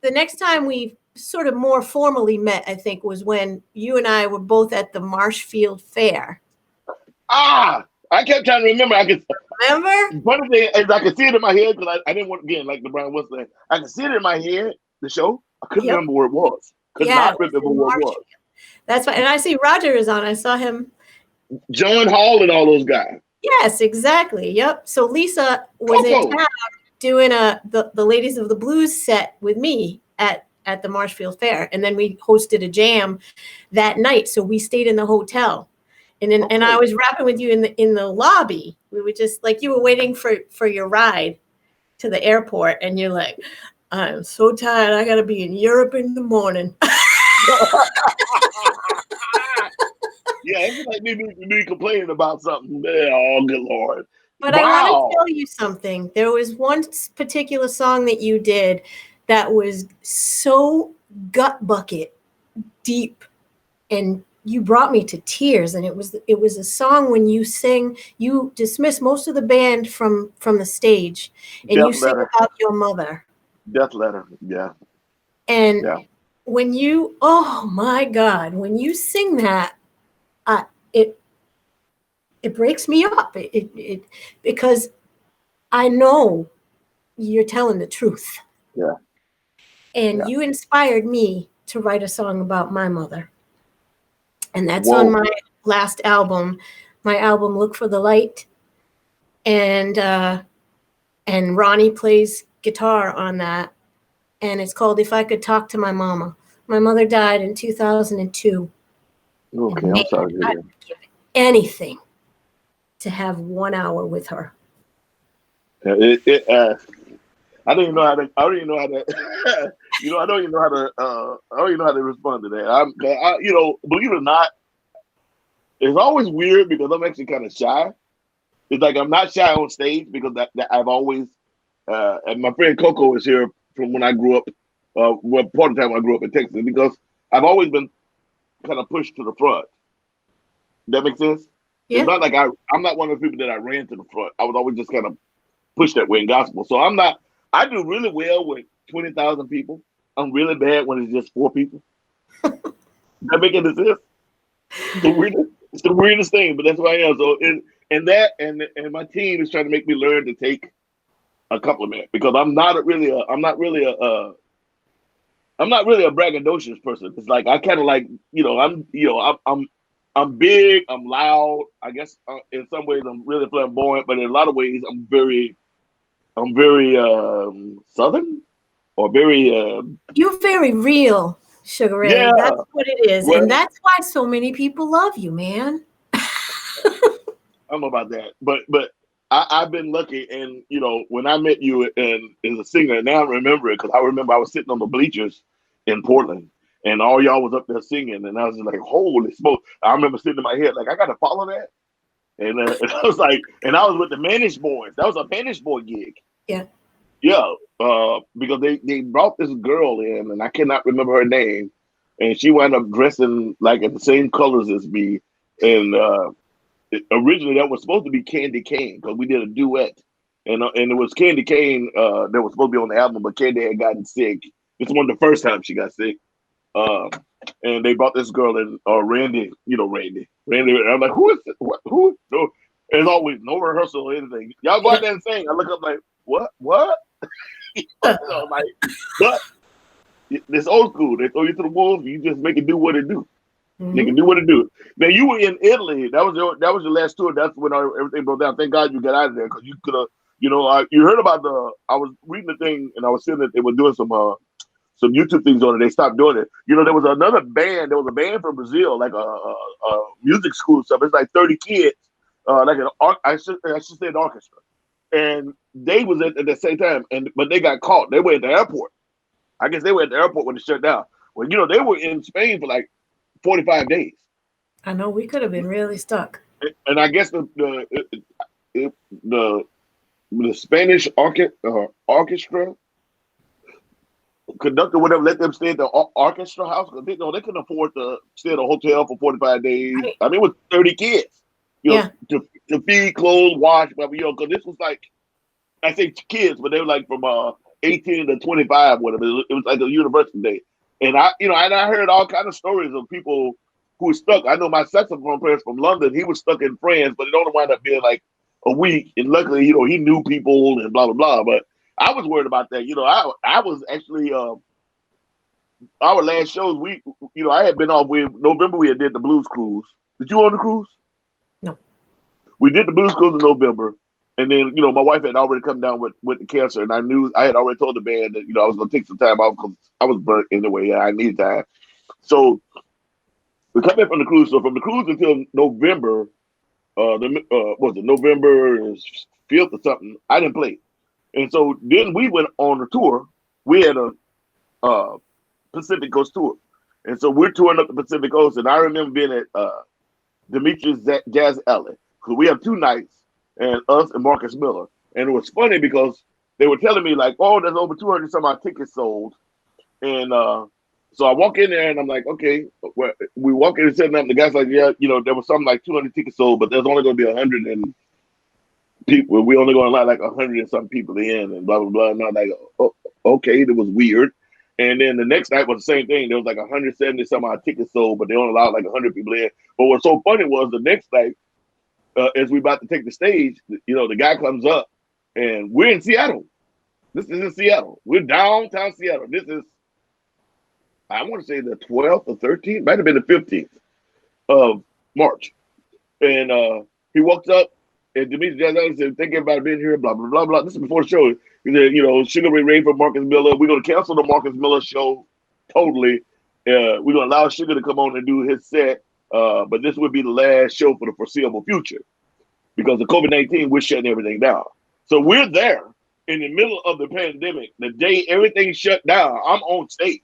the next time we sort of more formally met, I think, was when you and I were both at the Marshfield Fair. I kept trying to remember. Remember? Funny thing is, I could see it in my head because I didn't want, again, like the Brian was saying, I could see it in my head, the show. I couldn't remember where it was. Could not remember where it was. That's why, and I see Roger is on. I saw him. John Hall and all those guys. Yes, exactly. Yep. So Lisa was in town doing the Ladies of the Blues set with me at the Marshfield Fair, and then we hosted a jam that night. So we stayed in the hotel, and then and I was rapping with you in the lobby. We were just like, you were waiting for your ride, to the airport, and you're like, I'm so tired. I got to be in Europe in the morning. Yeah, it's like me complaining about something. Oh, good Lord. But I want to tell you something. There was one particular song that you did that was so gut bucket deep, and you brought me to tears. And it was a song when you sing, you dismiss most of the band from the stage, and you sing about your mother. Death Letter, yeah. And when you, oh my God, when you sing that, it breaks me up. It because I know you're telling the truth. Yeah. And you inspired me to write a song about my mother. And that's on my last album, my album Look for the Light. And Ronnie plays guitar on that. And it's called If I Could Talk to My Mama. My mother died in 2002. Okay, I'm sorry to hear that. I'd give anything to have 1 hour with her. I don't even know how to. I don't even know how to. I don't even know how to. I don't even know how to respond to that. Believe it or not, it's always weird because I'm actually kind of shy. It's like I'm not shy on stage because that I've always. And my friend Coco is here from when I grew up. Part of the time I grew up in Texas, because I've always been kind of pushed to the front. That makes sense. Yeah. It's not like I'm not one of the people that I ran to the front. I was always just kind of pushed that way in gospel. So I'm not. I do really well with 20,000 people. I'm really bad when it's just 4 people. Does that make any sense? It's the weirdest thing, but that's who I am. So and my team is trying to make me learn to take a compliment, because I'm not really a braggadocious person. It's like I kind of like, I'm big, I'm loud. I guess in some ways I'm really flamboyant, but in a lot of ways I'm very Southern, or very. You're very real, Sugar Ray. Yeah, that's what it is, and that's why so many people love you, man. I don't know about that, but I've been lucky, and when I met you as a singer, now I remember it, because I remember I was sitting on the bleachers in Portland, and all y'all was up there singing, and I was just like, holy smoke! I remember sitting in my head like, I got to follow that. And I was like, and I was with the Manish Boys. That was a Manish Boy gig. Yeah. Yeah. Because they brought this girl in, and I cannot remember her name, and she wound up dressing like in the same colors as me. And originally that was supposed to be Candy Cane, because we did a duet, and it was Candy Cane that was supposed to be on the album, but Candy had gotten sick. It's one of the first times she got sick. And they brought this girl in, Randy. Randy. I'm like, who is this? Who? No, there's always no rehearsal or anything. Y'all go out there and sing. I look up like, what? Like, but it's old school. They throw you to the wolves. You just make it do what it do. They can do what it do. Now, you were in Italy. That was your last tour. That's when everything broke down. Thank God you got out of there, because you could have. You heard about I was reading the thing, and I was seeing that they were doing some YouTube things on it. They stopped doing it. There was another band. There was a band from Brazil, like a music school stuff. It's like 30 kids, like I should say an orchestra, and they was at the same time. But they got caught. They were at the airport. I guess they were at the airport when it shut down. Well, they were in Spain for like 45 days. I know, we could have been really stuck. And I guess the Spanish orchestra conductor, whatever, let them stay at the orchestra house, because they couldn't afford to stay at a hotel for 45 days. Right. I mean, it was 30 kids, to feed, clothes, wash, whatever, because this was like, I say kids, but they were like from 18 to 25, whatever. It was like a university day. And I heard all kind of stories of people who were stuck. I know my saxophone player from London, he was stuck in France, but it only wound up being like a week. And luckily, he knew people and blah, blah, blah. But I was worried about that. I was actually, our last shows, I had been off with November. We had did the blues cruise. Did you on the cruise? No. We did the blues cruise in November. And then, my wife had already come down with the cancer, and I had already told the band that, I was going to take some time off because I was burnt anyway. I needed time. So we come back from the cruise. So from the cruise until November, November 5th or something, I didn't play. And so then we went on a tour. We had a Pacific Coast tour. And so we're touring up the Pacific Coast. And I remember being at Demetrius Jazz Alley. Because we have 2 nights, and us and Marcus Miller. And it was funny because they were telling me, like, oh, there's over 200 some odd tickets sold. And so I walk in there and I'm like, okay. We walk in and setting up. And the guy's like, yeah, you know, there was something like 200 tickets sold, but there's only going to be 100 and people. We only going to allow like 100 and some people in, and blah blah blah. And I'm like, oh, okay, it was weird. And then the next night was the same thing. There was like 170 some odd tickets sold, but they only allowed like 100 people in. But what's so funny was the next night, as we about to take the stage, you know, the guy comes up, and we're in Seattle. This is in Seattle. We're downtown Seattle. This is, I want to say the 12th or 13th, might have been the 15th of March. And he walks up, and Demetrius Jazz said, thank you about being here, blah, blah, blah, blah. This is before the show. He said, you know, Sugar Ray Ray for Marcus Miller. We're going to cancel the Marcus Miller show totally. We're going to allow Sugar to come on and do his set, but this would be the last show for the foreseeable future. Because of COVID-19, we're shutting everything down. So we're there in the middle of the pandemic. The day everything shut down, I'm on stage.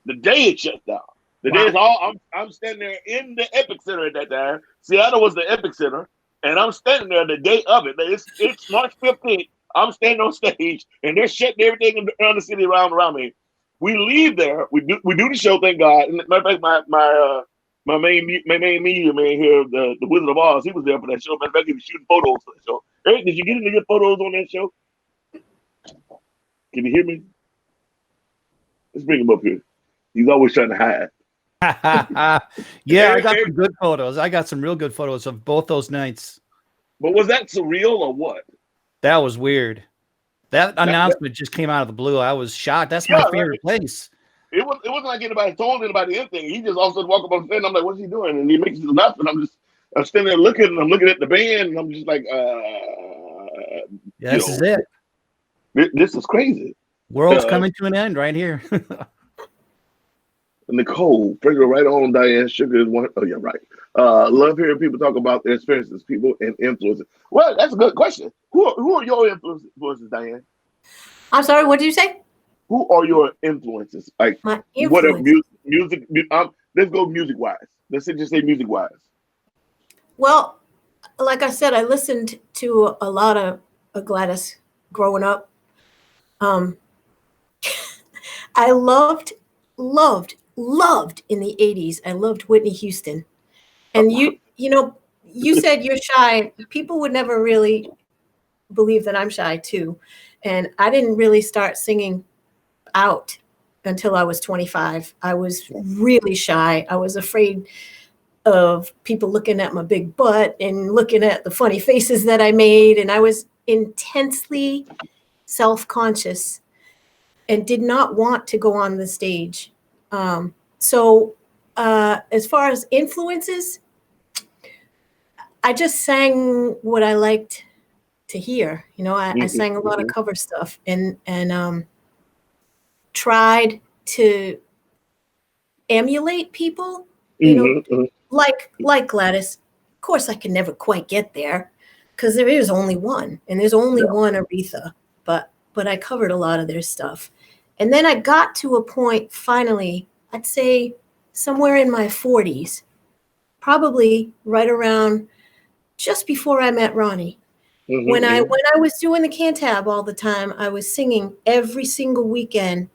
The day it shut down. The day is all, I'm standing there in the epicenter at that time. Seattle was the epicenter. And I'm standing there the day of it. It's March 15th. I'm standing on stage, and they're shutting everything around the city around me. We leave there. We do the show, thank God. And matter of fact, my main media man here, the Wizard of Oz, he was there for that show. Matter of fact, he was shooting photos for the show. Eric, did you get any good photos on that show? Can you hear me? Let's bring him up here. He's always trying to hide. Yeah, I got some good photos. I got some real good photos of both those nights. But was that surreal or what? That was weird. That announcement just came out of the blue. I was shocked. That's my favorite place. It wasn't like anybody told anybody anything. He just all of a sudden walk up on stage, and I'm like, what's he doing? And he makes his announcement. I'm standing there looking, and I'm looking at the band, and I'm just like, this is it. This is crazy. World's coming to an end right here. Nicole, bring it right on. Diane, Sugar is one. Oh, yeah, right. Love hearing people talk about their experiences, people, and influences. Well, that's a good question. Who are your influences, Diane? I'm sorry, what did you say? Who are your influences? Like, what are music? Let's go music-wise. Let's just say music-wise. Well, like I said, I listened to a lot of Gladys growing up. I loved in the 80s. I loved Whitney Houston. And you know, you said you're shy. People would never really believe that I'm shy too. And I didn't really start singing out until I was 25. I was really shy. I was afraid of people looking at my big butt and looking at the funny faces that I made. And I was intensely self-conscious and did not want to go on the stage. So as far as influences, I just sang what I liked to hear. You know, I sang a lot of cover stuff and tried to emulate people, you know, like Gladys. Of course, I can never quite get there because there is only one, and there's only one Aretha, but I covered a lot of their stuff. And then I got to a point finally, I'd say somewhere in my 40s, probably right around just before I met Ronnie. When I was doing the Cantab all the time, I was singing every single weekend,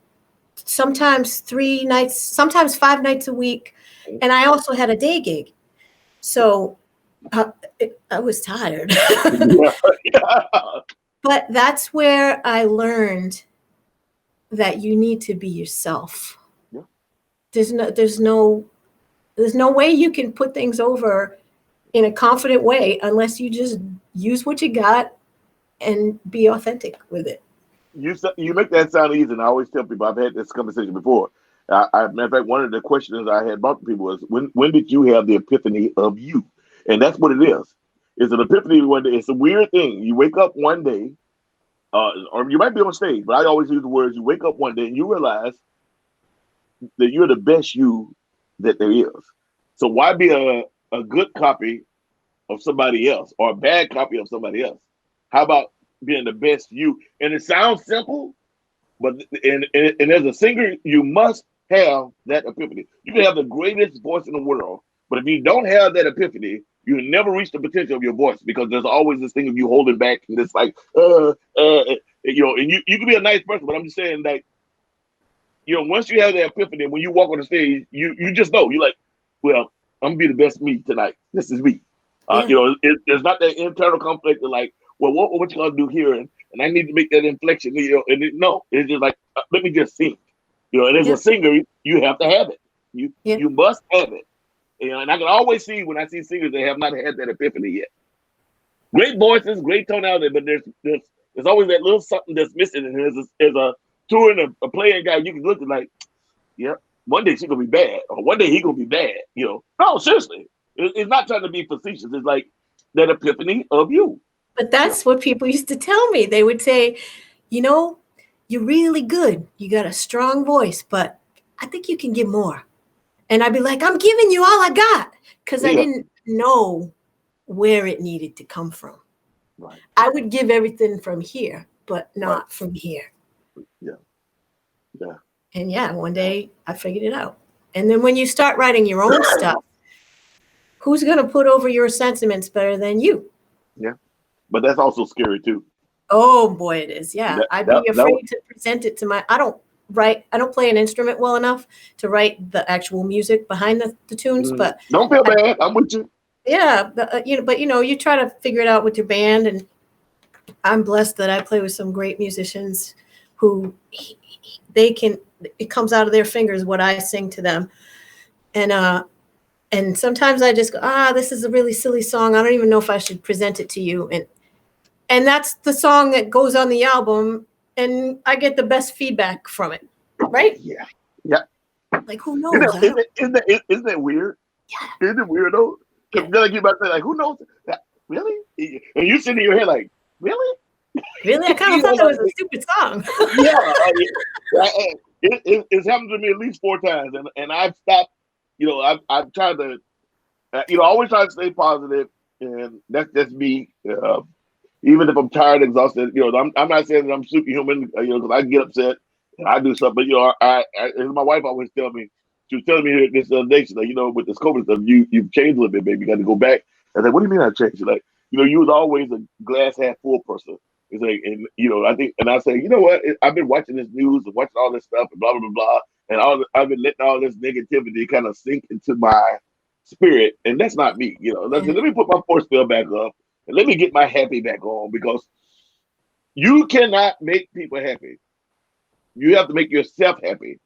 sometimes 3 nights, sometimes 5 nights a week. And I also had a day gig. So I was tired. But that's where I learned that you need to be yourself. There's no way you can put things over in a confident way unless you just use what you got and be authentic with it. You make that sound easy, and I always tell people, I've had this conversation before. Matter of fact, one of the questions I had brought to people was, when did you have the epiphany of you? And that's what it is. It's an epiphany one day. It's a weird thing. You wake up one day, or you might be on stage, but I always use the words, you wake up one day and you realize that you're the best you that there is. So why be a good copy of somebody else or a bad copy of somebody else? How about being the best you. And it sounds simple, but and as a singer, you must have that epiphany. You can have the greatest voice in the world, but if you don't have that epiphany, you never reach the potential of your voice because there's always this thing of you holding back and it's like, you know, and you can be a nice person, but I'm just saying that, you know, once you have that epiphany, when you walk on the stage, you just know, you're like, well, I'm gonna be the best me tonight. This is me. You know, it's not that internal conflict of like, well, what you gonna do here? And I need to make that inflection, you know, no, it's just like, let me just sing. You know, and as a singer, you have to have it. You must have it. You know, and I can always see when I see singers that have not had that epiphany yet. Great voices, great tonality, but there's always that little something that's missing. And there's a touring, a playing guy, you can look at like, yep, one day she's gonna be bad, or one day he gonna be bad. You know, no, seriously, it's not trying to be facetious. It's like that epiphany of you. But that's what people used to tell me. They would say, you know, you're really good. You got a strong voice, but I think you can give more. And I'd be like, I'm giving you all I got, because I didn't know where it needed to come from. Right. I would give everything from here, but not from here. Yeah. Yeah. And one day I figured it out. And then when you start writing your own stuff, who's going to put over your sentiments better than you? Yeah. But that's also scary too. Oh boy, it is. Yeah. I'd be afraid to present it to I don't play an instrument well enough to write the actual music behind the tunes, but don't feel bad. I'm with you. Yeah. You try to figure it out with your band, and I'm blessed that I play with some great musicians who it comes out of their fingers what I sing to them. And sometimes I just go, this is a really silly song. I don't even know if I should present it to you. And that's the song that goes on the album, and I get the best feedback from it. Right? Yeah. Yeah. Like, who knows? Isn't that weird? Yeah. Isn't it weird though? Because then I get back to like, who knows? Really? And you sitting in your head like, really? Really? I kind of thought that was a stupid song. It's happened to me at least 4 times, and I've stopped. You know, I've tried to, I always try to stay positive, and that's me. Even if I'm tired, exhausted, you know, I'm not saying that I'm superhuman, you know, because I get upset and I do stuff. But you know, I as my wife always tell me, she was telling me this other day, she's like, you know, with this COVID stuff, you've changed a little bit, baby. You got to go back. I was like, what do you mean I changed? She's like, you know, you was always a glass half full person. It's like, and you know, I say, you know what? I've been watching this news and watching all this stuff and blah blah blah blah, and I've been letting all this negativity kind of sink into my spirit, and that's not me. You know, let me put my force field back up and let me get my happy back on, because you cannot make people happy. You have to make yourself happy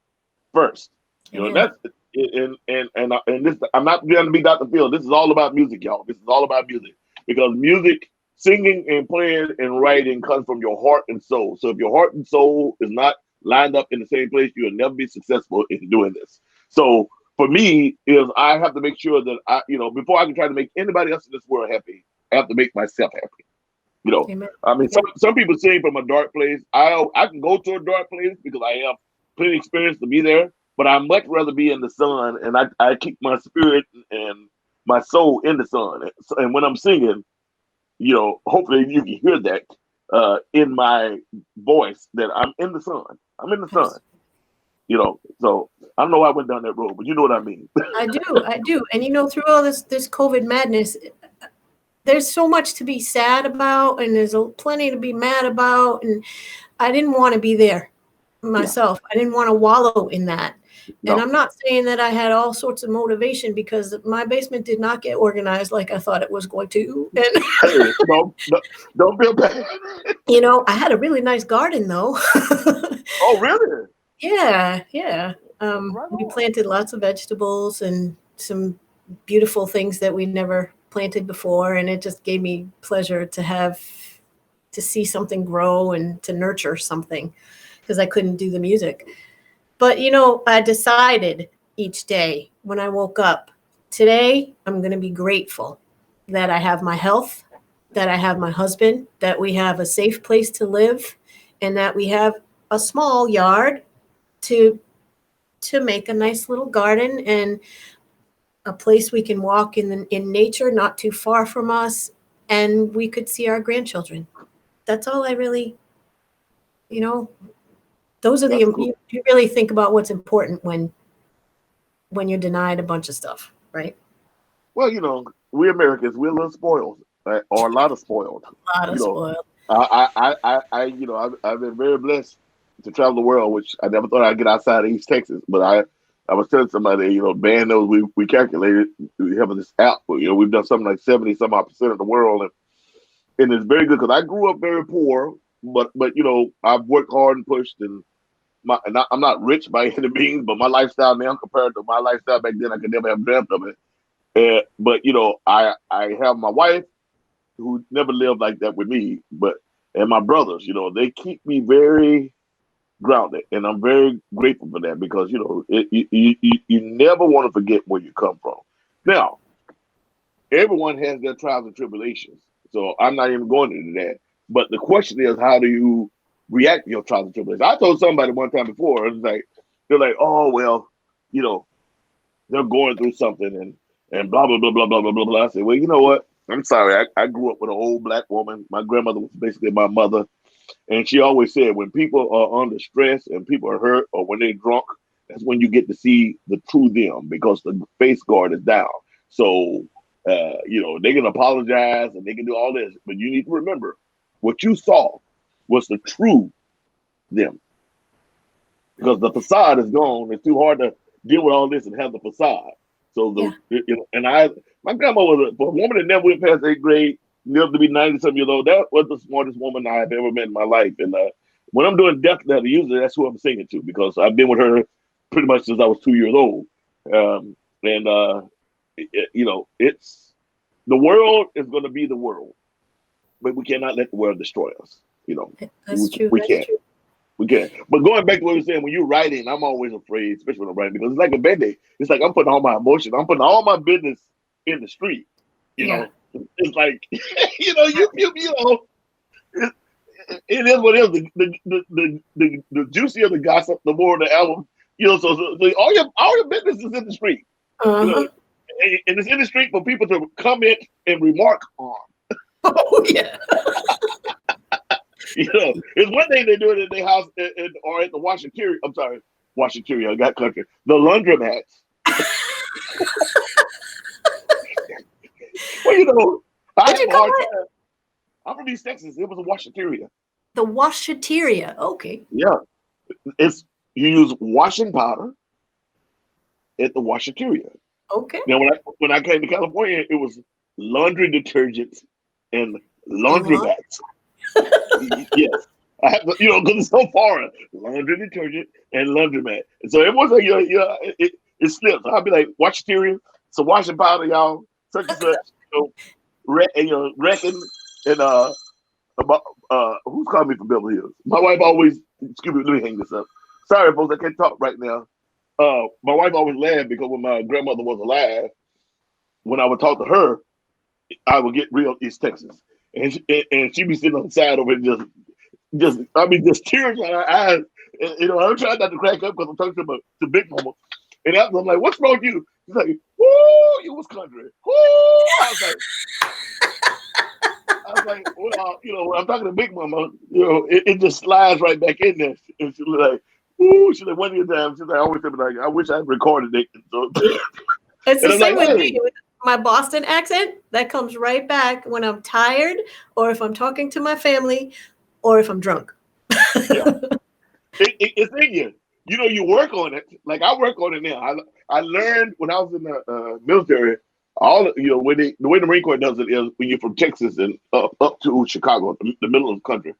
first. You know, that's and this. I'm not going to be Dr. Phil. This is all about music, y'all. This is all about music, because music. Singing and playing and writing comes from your heart and soul. So if your heart and soul is not lined up in the same place, you'll never be successful in doing this. So for me, I have to make sure that before I can try to make anybody else in this world happy, I have to make myself happy. You know, Amen. I mean, some people sing from a dark place. I can go to a dark place because I have plenty of experience to be there, but I much rather be in the sun, and I keep my spirit and my soul in the sun. And when I'm singing, you know, hopefully you can hear that in my voice that I'm in the sun. I'm in the sun. You know, so I don't know why I went down that road, but you know what I mean. I do. And you know, through all this COVID madness, there's so much to be sad about, and there's plenty to be mad about. And I didn't want to be there myself. Yeah. I didn't want to wallow in that. No. And I'm not saying that I had all sorts of motivation, because my basement did not get organized like I thought it was going to. And hey, don't feel bad. You know, I had a really nice garden though. Oh, really? Yeah. We planted lots of vegetables and some beautiful things that we never planted before. And it just gave me pleasure to see something grow and to nurture something, because I couldn't do the music. But, you know, I decided each day when I woke up, today I'm going to be grateful that I have my health, that I have my husband, that we have a safe place to live, and that we have a small yard to make a nice little garden and a place we can walk in nature, not too far from us, and we could see our grandchildren. that's all I really, you know, those are That's the, cool. you really think about what's important when you're denied a bunch of stuff, right? Well, we Americans, we're a little spoiled, right? Or a lot of spoiled. A lot You of know, spoiled. I've been very blessed to travel the world, which I never thought I'd get outside of East Texas. But I was telling somebody, Dan knows we calculated we have this app. We've done something like 70 some odd percent of the world, and it's very good because I grew up very poor, but I've worked hard and pushed, and I'm not rich by any means, but my lifestyle now compared to my lifestyle back then, I could never have dreamt of it. But I have my wife who never lived like that with me, and my brothers, they keep me very grounded, and I'm very grateful for that because you never want to forget where you come from. Now, everyone has their trials and tribulations, so I'm not even going into that. But the question is, how do you react to your trials and tribulations? I told somebody one time before, it was like they're like, oh well, you know, they're going through something and blah blah blah blah blah blah blah blah. I said, well, you know what? I'm sorry. I grew up with an old black woman. My grandmother was basically my mother, and she always said when people are under stress and people are hurt or when they're drunk, that's when you get to see the true them because the face guard is down. So they can apologize and they can do all this, but you need to remember what you saw was the true them because the facade is gone. It's too hard to deal with all this and have the facade. So my grandma was for a woman that never went past 8th grade, lived to be 90-something years old. That was the smartest woman I've ever met in my life. And when I'm doing death letter, usually that's who I'm singing to because I've been with her pretty much since I was 2 years old. It's the world is going to be the world, but we cannot let the world destroy us. That's true. We That's can't. true. We can't. But going back to what we were saying, when you're writing, I'm always afraid, especially when I'm writing, because it's like a band-aid. It's like I'm putting all my emotions, I'm putting all my business in the street. Yeah. It's like it is what it is. The juicier the gossip, the more the album. So all your business is in the street. Uh-huh. And it's in the street for people to comment and remark on. Oh yeah. It's one thing they do it in their house or at the washateria. I'm sorry, washateria. I got country. The laundromats. Well, I have a hard time. I'm from East Texas. It was a washateria. The washateria. Okay. Yeah, you use washing powder at the washateria. Okay. Now, when I came to California, it was laundry detergents and laundromats. Yes, I have to, because it's so foreign. Laundry detergent and laundromat. And so it was like, it slips. I'll be like, washateria, some washing powder, y'all, such and such. Reckon and about who's calling me from Beverly Hills? My wife always. Excuse me, let me hang this up. Sorry, folks, I can't talk right now. My wife always laughed because when my grandmother was alive, when I would talk to her, I would get real East Texas. And she'd be sitting on the side over it, just tears in her eyes. And, I'm trying not to crack up because I'm talking to Big Mama. And after I'm like, what's wrong with you? She's like, woo, you was country. Woo! I was like, well, when I'm talking to Big Mama, it just slides right back in there. And she's like, ooh, she's like, one of the times, she's like, I always tell me, like, I wish I had recorded it. So, it's the same like, with me. With my Boston accent, that comes right back when I'm tired or if I'm talking to my family or if I'm drunk. Yeah. It's in you. You work on it. Like I work on it now. I learned when I was in the military, the way the Marine Corps does it is when you're from Texas and up to Chicago, the middle of the country,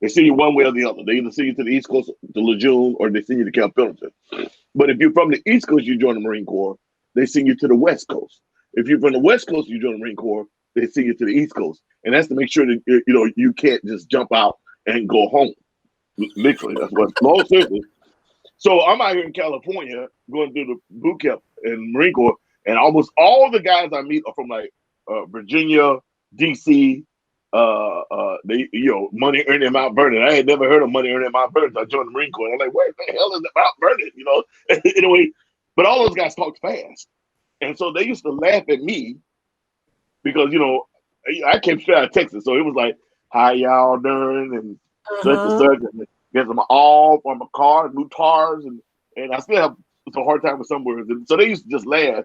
they send you one way or the other. They either send you to the East Coast, to Lejeune, or they send you to Camp Pendleton. But if you're from the East Coast, you join the Marine Corps, they send you to the West Coast. If you're from the West Coast, you join the Marine Corps, they send you to the East Coast. And that's to make sure that you can't just jump out and go home. Literally, that's what most seriously. So I'm out here in California going through the boot camp in Marine Corps, and almost all the guys I meet are from like Virginia, DC, Money Earned in Mount Vernon. I had never heard of Money Earned in Mount Vernon. So I joined the Marine Corps. And I'm like, what the hell is Mount Vernon? Anyway, but all those guys talked fast, and so they used to laugh at me because I came straight out of Texas, so it was like how y'all doing and such and Uh-huh. such, and get them all from a car, new cars, and I still have some hard time with some words. And so they used to just laugh.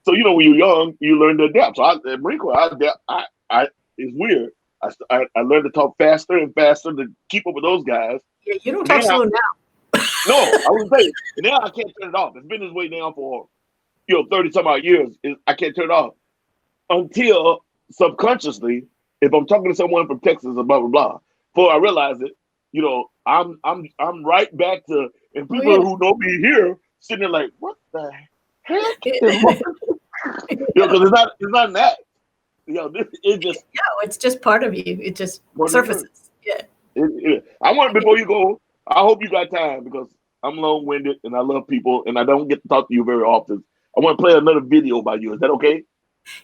So when you're young, you learn to adapt. So at Marine Corps, I adapt. It's weird. I learned to talk faster and faster to keep up with those guys. Yeah, you don't And talk then slow now. no, I wouldn't say. And now I can't turn it off. It's been this way now for 30 some odd years. I can't turn it off until subconsciously, if I'm talking to someone from Texas or blah blah blah, before I realize it, I'm right back to, and people who know me here sitting there like, what the heck is wrong? Because it's not that. It just it's just part of you. It just surfaces. Yeah. I want, before you go, I hope you got time because I'm long-winded and I love people and I don't get to talk to you very often. I want to play another video by you. Is that okay?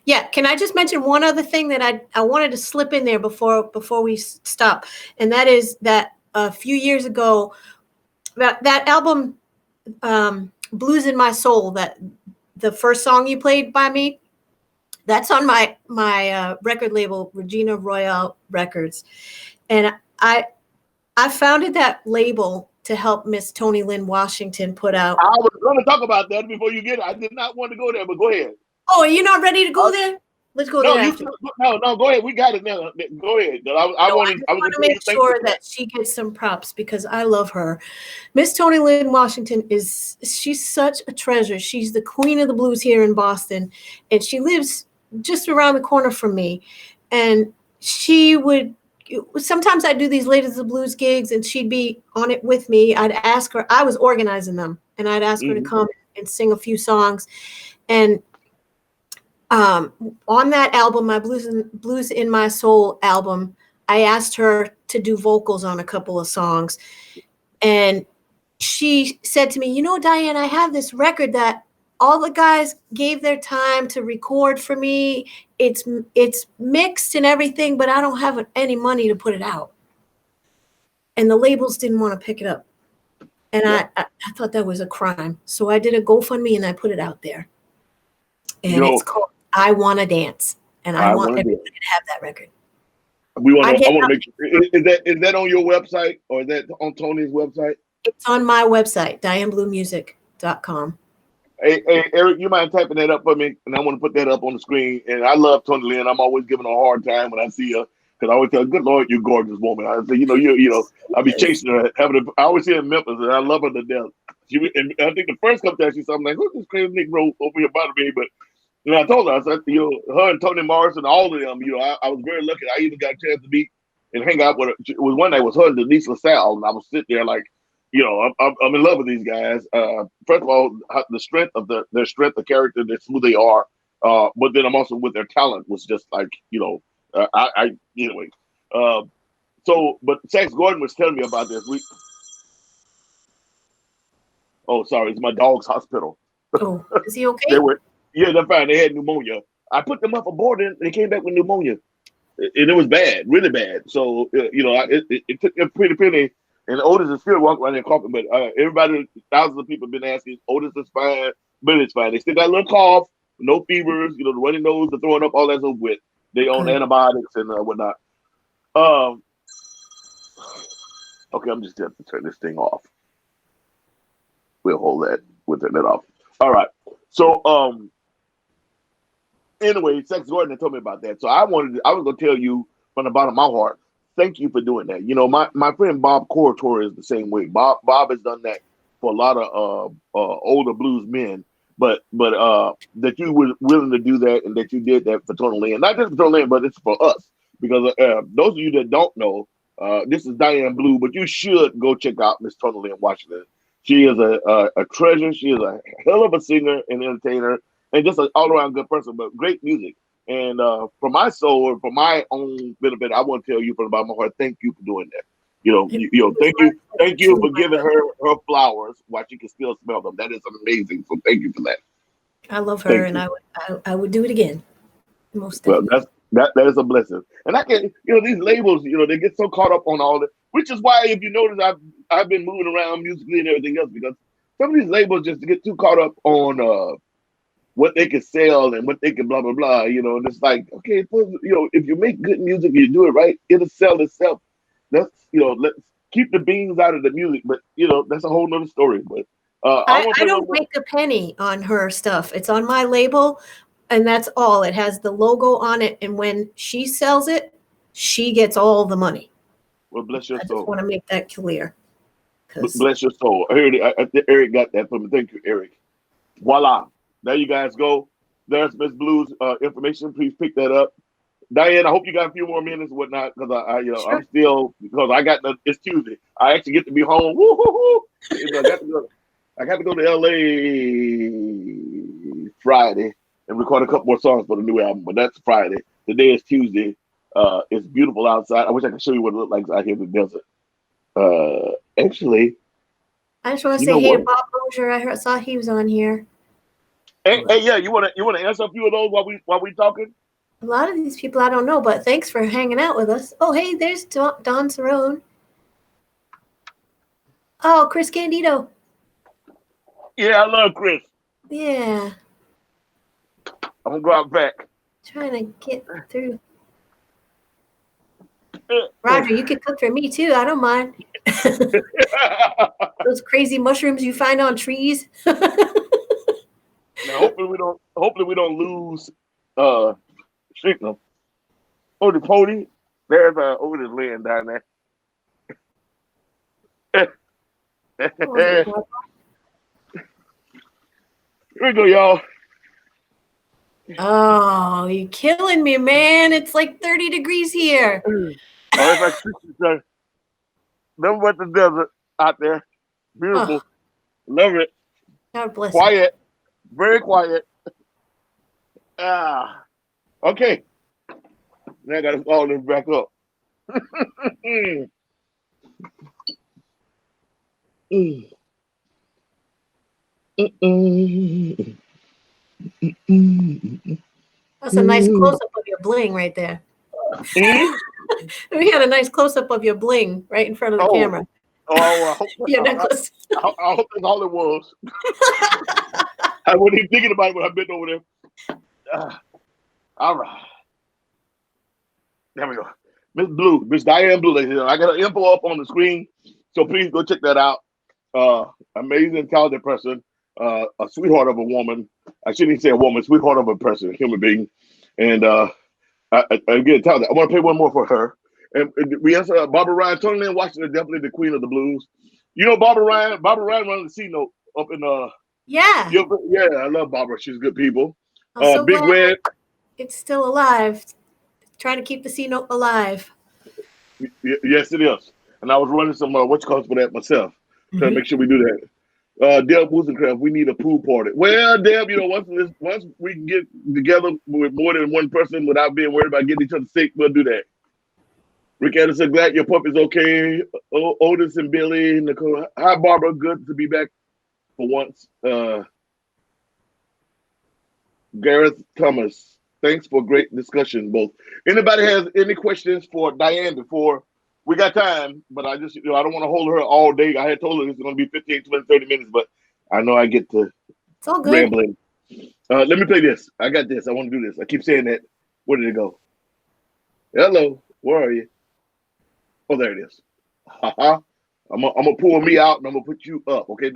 Yeah. Can I just mention one other thing that I wanted to slip in there before we stop, and that is that a few years ago, that album, "Blues in My Soul," that the first song you played by me, that's on my record label, Regina Royale Records, and I founded that label to help Miss Toni Lynn Washington put out. I was going to talk about that before you get it. I did not want to go there, but go ahead. Oh, you're not ready to go there? Let's go there after. No, go ahead. We got it now. Go ahead. I want to make sure that she gets some props because I love her. Miss Toni Lynn Washington she's such a treasure. She's the queen of the blues here in Boston, and she lives just around the corner from me. And sometimes I'd do these Ladies of the Blues gigs and she'd be on it with me. I'd ask her, I was organizing them, and I'd ask her to come and sing a few songs. And on that album, my Blues in My Soul album, I asked her to do vocals on a couple of songs. And she said to me, Diane, I have this record that all the guys gave their time to record for me. It's mixed and everything, but I don't have any money to put it out. And the labels didn't want to pick it up. And I thought that was a crime. So I did a GoFundMe and I put it out there. And it's called I Wanna Dance. And I want everybody to have that record. I want to make sure. Is that on your website or is that on Tony's website? It's on my website, DianeBlueMusic.com. Hey, Eric, you mind typing that up for me? And I want to put that up on the screen. And I love Toni Lynn. I'm always giving her a hard time when I see her because I always tell her, "Good Lord, you're a gorgeous woman." I say, I'll be chasing her. I always see her in Memphis, and I love her to death. And I think the first couple times she saw, I'm like, "Who's this crazy Negro over here bothering me?" But I told her, I said, her and Toni Morrison, all of them, I was very lucky. I even got a chance to meet and hang out with her. It was one day, it was her and Denise LaSalle, and I was sitting there like, I'm in love with these guys. First of all, the strength of their strength, the character, that's who they are. But then I'm also with their talent was just like, anyway. But Sax Gordon was telling me about this. Oh, sorry, it's my dog's hospital. Oh, is he okay? They're fine. They had pneumonia. I put them up aboard and they came back with pneumonia. And it was bad, really bad. So, it took a pretty penny. And Otis is still walking around there coughing, but everybody, thousands of people have been asking, Otis is fine, Billy's fine. They still got a little cough, no fevers, the runny nose, the throwing up, all that's over with. They own antibiotics and whatnot. Okay, I'm just going to turn this thing off. We'll hold that. We'll turn that off. All right. So, anyway, Sex Gordon told me about that. So I was going to tell you from the bottom of my heart, thank you for doing that. My friend Bob Corritore is the same way. Bob has done that for a lot of older blues men, but that you were willing to do that and that you did that for Toni Lynn. Not just for Toni Lynn, but it's for us. Because those of you that don't know, this is Diane Blue, but you should go check out Miss Toni Lynn Washington. She is a treasure. She is a hell of a singer and entertainer and just an all-around good person, but great music. And for my soul, or for my own benefit, I want to tell you from the bottom of my heart, thank you for doing that. Thank you for giving her flowers while she can still smell them. That is amazing. So thank you for that. I love her, and I would do it again. Most definitely. Well, that is a blessing. And I can, these labels, they get so caught up on all that, which is why, if you notice, I've been moving around musically and everything else because some of these labels just get too caught up on what they can sell and what they can blah blah blah. And it's like, okay, if you make good music, you do it right, it'll sell itself. Let's keep the beans out of the music, but that's a whole nother story. But I don't make a penny on her stuff. It's on my label, and that's all. It has the logo on it, and when she sells it, she gets all the money. Well, bless your soul. I just want to make that clear. Bless your soul. I heard it. I think Eric got that from me. Thank you, Eric. Voila. There you guys go. There's Miss Blue's information. Please pick that up. Diane, I hope you got a few more minutes and whatnot, because sure. I'm still, because it's Tuesday. I actually get to be home. Woo-hoo-hoo. I got to go to LA Friday and record a couple more songs for the new album, but that's Friday. Today is Tuesday. It's beautiful outside. I wish I could show you what it looks like out here in the desert. Actually, I just want to say hey to Bob Mosier. I saw he was on here. Hey, yeah, you want to answer a few of those while we talking? A lot of these people I don't know, but thanks for hanging out with us. Oh, hey, there's Don Cerrone. Oh, Chris Candido. Yeah, I love Chris. Yeah. I'm gonna go out back. Trying to get through. Roger, you could cook for me too. I don't mind. Those crazy mushrooms you find on trees. Now, hopefully we don't lose signal. Oh, the pony. There's Otis laying down there. Here we go, y'all. Oh, you're killing me, man. It's like 30 degrees here. Oh, it's like 60. Nothing but the desert out there. Beautiful. Oh. Love it. God bless Quiet. Very quiet. Okay. Now I got to follow this back up. That's a nice close-up of your bling right there. We had a nice close-up of your bling right in front of the camera. Oh, I hope, your necklace. I hope that's all it was. I wasn't even thinking about it when I bent over there. All right. There we go. Miss Diane Blue. I got an info up on the screen, so please go check that out. Amazing, talented person. A sweetheart of a woman. I shouldn't even say a woman, sweetheart of a person, a human being. And again, talented. I want to play one more for her. And we answer Barbara Ryan. Tony Lynn Washington, definitely the queen of the blues. You know Barbara Ryan? Barbara Ryan runs the C-Note up in Yeah. Yeah, I love Barbara. She's good people. I'm so Big Red. It's still alive. Trying to keep the C-Note alive. Yes, it is. And I was running some for that myself. Trying to make sure we do that. Deb Woozencraft, we need a pool party. Well, Deb, once we can get together with more than one person without being worried about getting each other sick, we'll do that. Rick Anderson, glad your pup is okay. Otis and Billy, Nicole. Hi, Barbara. Good to be back for once. Gareth Thomas, thanks for great discussion, both. Anybody has any questions for Diane before we got time? But I just, I don't want to hold her all day. I had told her it's going to be 15, 20, 30 minutes, but I know I get to it's all good. Rambling. Let me play this. I got this. I want to do this. I keep saying that. Where did it go? Hello. Where are you? Oh, there it is. I'm gonna pull me out and I'm gonna put you up. Okay.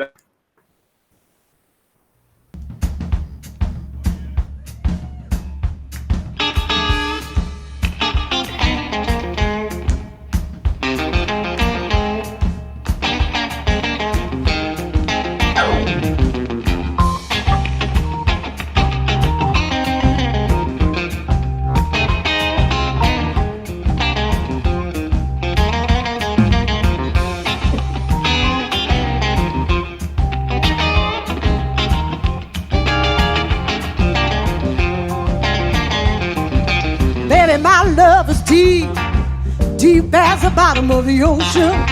Deep as the bottom of the ocean,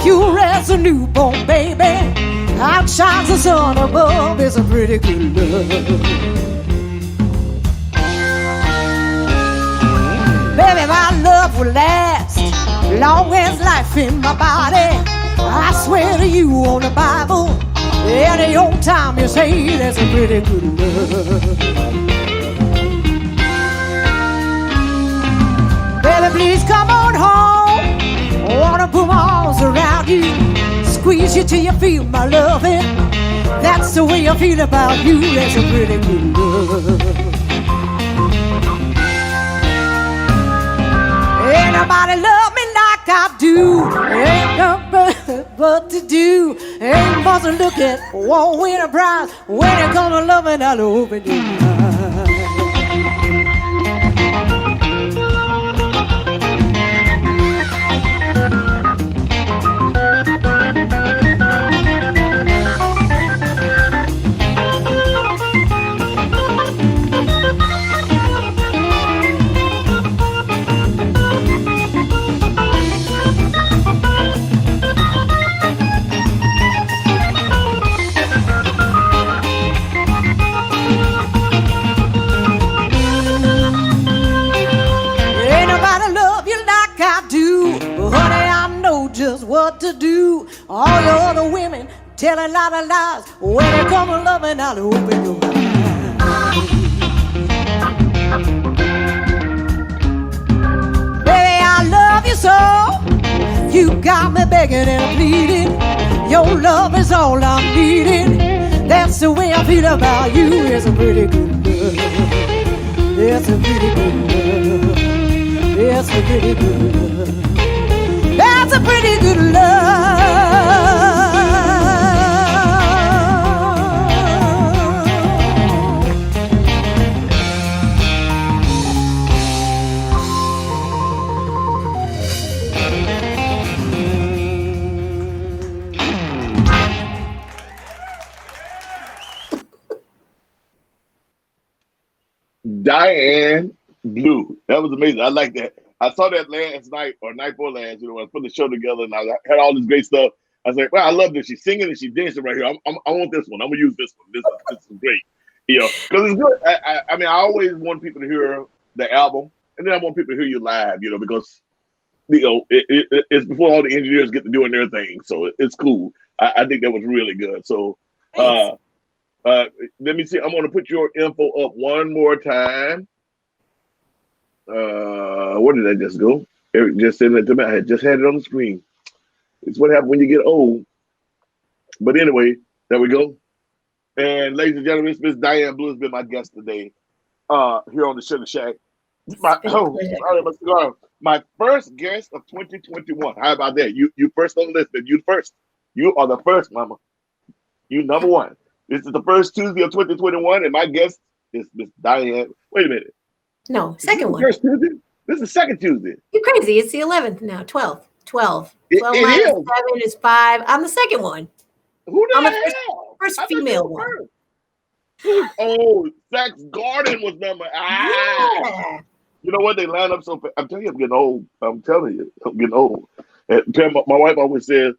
pure as a newborn baby, outshines the sun above. It's a pretty good love. Baby, my love will last long as life in my body. I swear to you on the Bible, Any old time you say that's a pretty good love. Baby, please come on home. I wanna put my arms around you, squeeze you till you feel my loving. That's the way I feel about you. That's a pretty good love. Ain't nobody love me like I do. Ain't nothing but to do. Ain't much to look at. Won't win a prize. When it comes to loving, I'll open your eyes. What to do? All your other women tell a lot of lies. When they come to loving, I'll open your eyes. Baby, I love you so. You got me begging and pleading. Your love is all I'm needing. That's the way I feel about you. It's a pretty good love. It's a pretty good love. It's a pretty good love. That's a pretty good love. Diane Blue. That was amazing. I like that. I saw that last night or night before last, when I put the show together and I had all this great stuff. I was like, well, I love this. She's singing and she's dancing right here. I want this one. I'm gonna use this one. This is great. You know, because it's good. I mean, I always want people to hear the album, and then I want people to hear you live. You know, because it's before all the engineers get to doing their thing, so it's cool. I think that was really good. So, let me see. I'm gonna put your info up one more time. Where did that just go? Eric just said that to me. I had just had it on the screen. It's what happens when you get old. But anyway, there we go. And ladies and gentlemen, Miss Diane Blue has been my guest today here on the Sugashack. My first guest of 2021. How about that? You first on the list, baby. You first. You are the first, mama. You number one. This is the first Tuesday of 2021, and my guest is Miss Diane. Wait a minute. No, second one. First Tuesday? This is the second Tuesday. You're crazy. It's the 11th now. 12. 12. 12 It minus is. 7 is 5. I'm the second one. Who the I'm the hell? first I thought female you were one. first. Oh, Sax Garden was number. Yeah. You know what? They line up so fast. I'm telling you, I'm getting old. I'm telling you, I'm getting old. And my wife always says,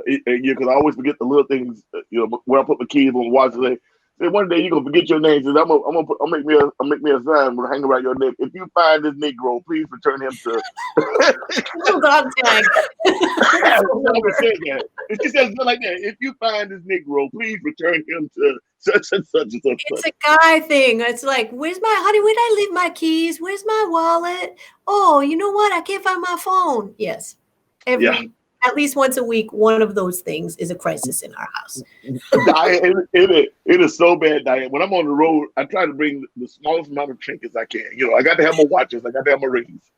because I always forget the little things, where I put my keys on the watch. Say one day you're gonna forget your name. Says I'll make me a sign hang around your neck. If you find this Negro, please return him to. Oh, God, tag. She says it like that. If you find this Negro, please return him to such and such and such. It's a guy thing. It's like, where's my honey? Where'd I leave my keys? Where's my wallet? Oh, you know what? I can't find my phone. Yes. At least once a week, one of those things is a crisis in our house. Diane, it is so bad, Diane. When I'm on the road, I try to bring the smallest amount of trinkets I can. I got to have my watches. I got to have my rings.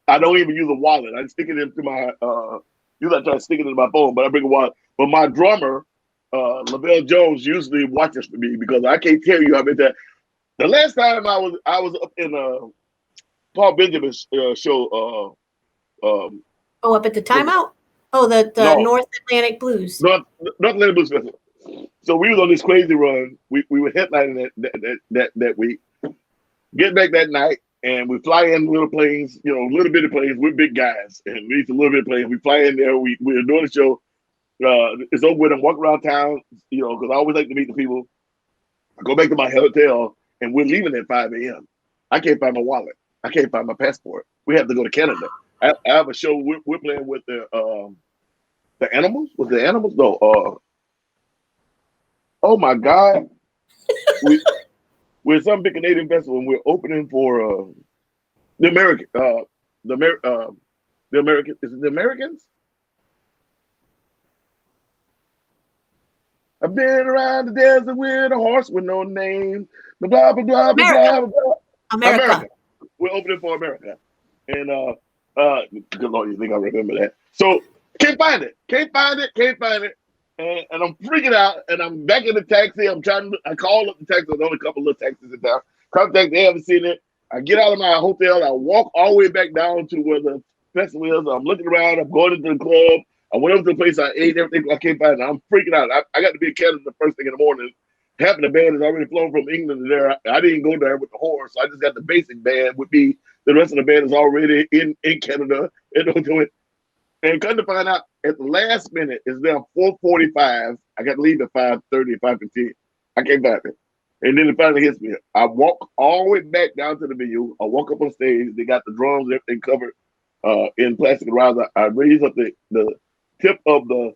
I don't even use a wallet. I stick it into my usually I try to stick it into my phone, but I bring a wallet. But my drummer, Lavelle Jones, usually watches for me because I can't tell you how many times. The last time I was up in Paul Benjamin's show. Up at the timeout? Oh, the North Atlantic Blues. North Atlantic Blues Festival. So we was on this crazy run. We were headlining that week. Get back that night, and we fly in little planes, little bitty planes. We're big guys, and we used a little bit of planes. We fly in there. We were doing the show. It's over with. And walk around town, because I always like to meet the people. I go back to my hotel, and we're leaving at 5 a.m. I can't find my wallet. I can't find my passport. We have to go to Canada. I have a show. We're playing with the Animals. Was the Animals? No. Oh my God. We're at some big Canadian festival and we're opening for the American the American, is it the Americans? I've been around the desert with a horse with no name. Blah blah blah blah blah blah. America. We're opening for America. And good Lord, you think I remember that? So can't find it. And I'm freaking out. And I'm back in the taxi. I call up the taxi. There's only a couple of little taxis in town. Contact, they haven't seen it. I get out of my hotel. I walk all the way back down to where the festival is. I'm looking around. I'm going into the club. I went up to the place. I ate everything. I can't find it. I'm freaking out. I got to be in Canada the first thing in the morning. Half of the band is already flown from England to there. I didn't go there with the horse. I just got the basic band with me. The rest of the band is already in Canada. And come to find out, at the last minute, it's now 4:45. I got to leave at 5:30, 5:15. I can't find it. And then it finally hits me. I walk all the way back down to the venue. I walk up on stage. They got the drums and everything covered in plastic wraps. I raise up the tip of the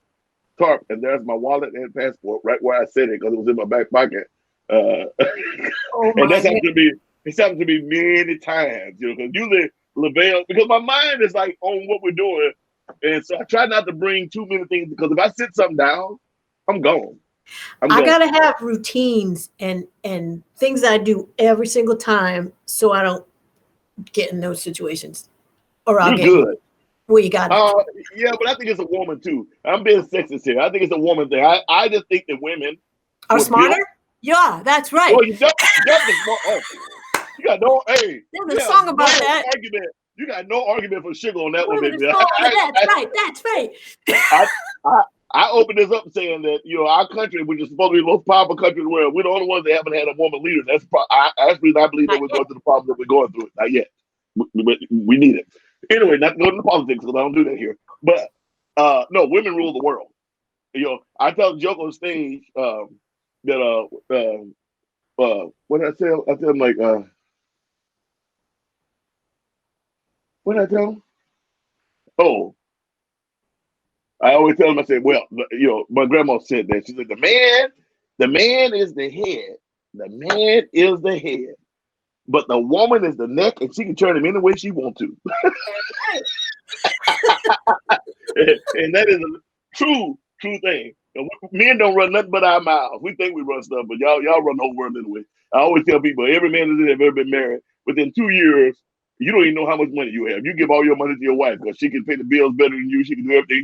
tarp, and there's my wallet and passport right where I said it because it was in my back pocket. And that's happened to be. It's happened to me many times, because usually Lavelle, because my mind is like on what we're doing, and so I try not to bring too many things because if I sit something down, I'm gone. I gotta have routines and things that I do every single time so I don't get in those situations. Or I'll get good. Well, you got it. Yeah, but I think it's a woman too. I'm being sexist here. I think it's a woman thing. I just think that women are smarter. Yeah, that's right. Well, you definitely smart. You got no. Hey, there's a song about that. Argument. You got no argument for sugar on that one, baby. That's right. I opened this up saying that our country, which is supposed to be the most powerful country in the world, we're the only ones that haven't had a woman leader. That's I believe that we're going through the problem that we're going through. Not yet. We need it. Anyway, not going into politics because I don't do that here. But no, women rule the world. I tell a joke on stage that what did I tell? I tell him like what did I tell him? Oh, I always tell him, I said, well, my grandma said that. She said, the man is the head. The man is the head. But the woman is the neck, and she can turn him any way she wants to. And that is a true thing. Men don't run nothing but our mouths. We think we run stuff, but y'all run the whole world anyway. I always tell people, every man that have ever been married, within 2 years, you don't even know how much money you have. You give all your money to your wife because she can pay the bills better than you. She can do everything.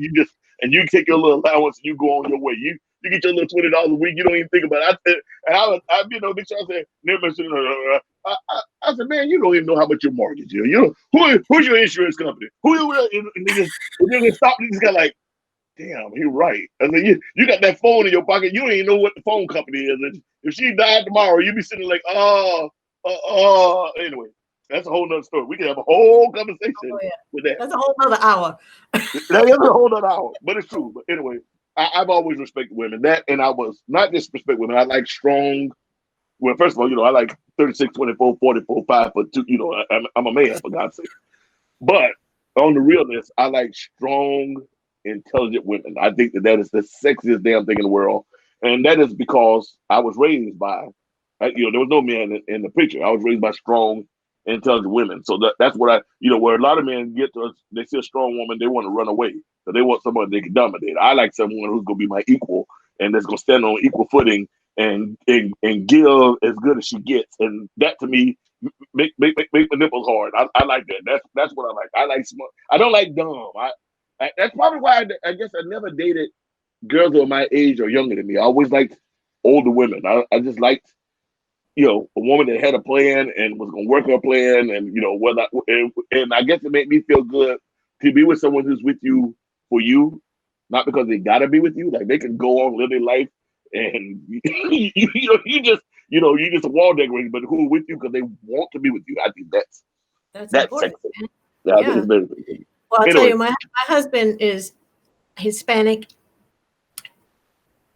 You take your little allowance and you go on your way. You get your little $20 a week. You don't even think about it. I big shot. I said, never mentioned. I said, man, you don't even know how much your mortgage is. Who's your insurance company? And they just stop. They just got like, damn, he's right. I mean, you got that phone in your pocket. You don't even know what the phone company is. And if she died tomorrow, you'd be sitting like, anyway. That's a whole nother story. We can have a whole conversation with that. That's a whole nother hour. That is a whole nother hour, but it's true. But anyway, I've always respected women. And I was not just respect women. I like strong. Well, first of all, I like 36, 24, 44, 5'2". I'm a man, for God's sake. But on the realness, I like strong, intelligent women. I think that is the sexiest damn thing in the world, and that is because I was raised by, there was no man in the picture. I was raised by strong, intelligent women. So that's what where a lot of men get to, they see a strong woman, they want to run away. So they want somebody they can dominate. I like someone who's going to be my equal and that's going to stand on equal footing and give as good as she gets. And that to me make my nipples hard. I like that. That's what I like. I like smart. I don't like dumb. That's probably why I guess I never dated girls who are my age or younger than me. I always liked older women. I just liked a woman that had a plan and was going to work her plan, and and I guess it made me feel good to be with someone who's with you for you, not because they gotta be with you. Like they can go on living life, and you just a wall decorator, but who are with you because they want to be with you. I think that's important. Sexy. Yeah, I think it's very important. Well, I'll tell you, my husband is Hispanic,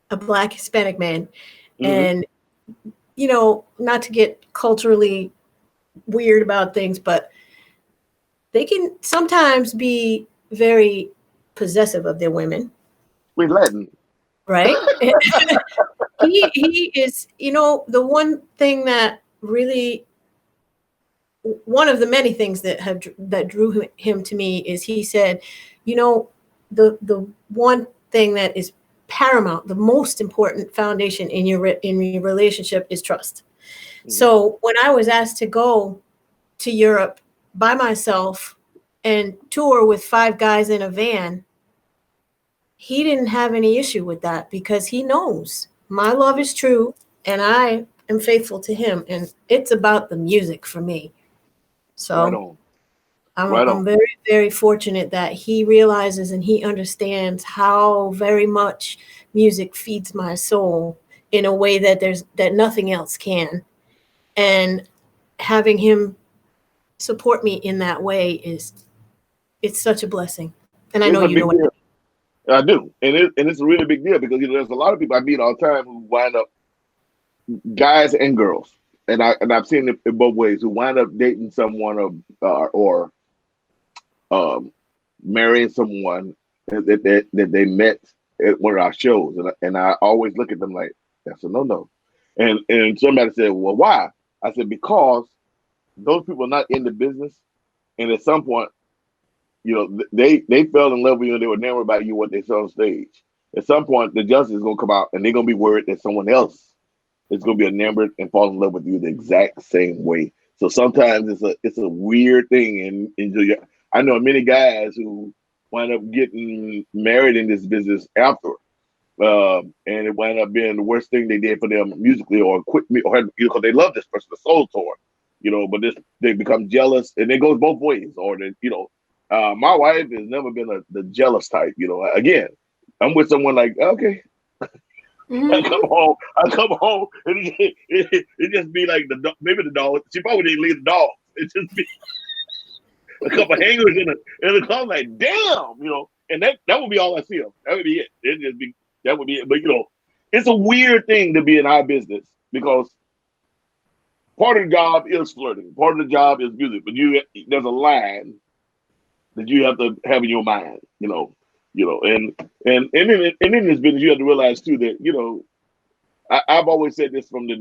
a Black Hispanic man, and not to get culturally weird about things, but they can sometimes be very possessive of their women. We're Latin. Right? he is, the one thing that really, one of the many things that drew him to me is he said, the one thing that is paramount, the most important foundation in your relationship is trust. Mm-hmm. So when I was asked to go to Europe by myself and tour with 5 guys in a van, he didn't have any issue with that because he knows my love is true and I am faithful to him, and it's about the music for me. So I'm very, very fortunate that he realizes and he understands how very much music feeds my soul in a way that nothing else can. And having him support me in that way it's such a blessing. And I know you know what I do. And it's a really big deal because there's a lot of people I meet all the time who wind up, guys and girls, and I've seen it in both ways, who wind up dating someone or marrying someone that they met at one of our shows, and I always look at them like, that's a no. And somebody said, well, why? I said, because those people are not in the business, and at some point, they fell in love with you and they were enamored by you what they saw on stage. At some point, the justice is gonna come out and they're gonna be worried that someone else is gonna be enamored and fall in love with you the exact same way. So sometimes it's a weird thing, and I know many guys who wind up getting married in this business after, and it wind up being the worst thing they did for them musically, or quit me, or because they love this person, the soul tour, but they become jealous, and it goes both ways, or my wife has never been the jealous type. Again, I'm with someone like, okay. Mm-hmm. I come home, and it just be like maybe the dog. She probably didn't leave the dog. It just be a couple hangers in the car. Like, damn, and that would be all I see. That would be it. That would be it. But it's a weird thing to be in our business because part of the job is flirting. Part of the job is music, but there's a line that you have to have in your mind, and in this business, you have to realize too that, I've always said this from my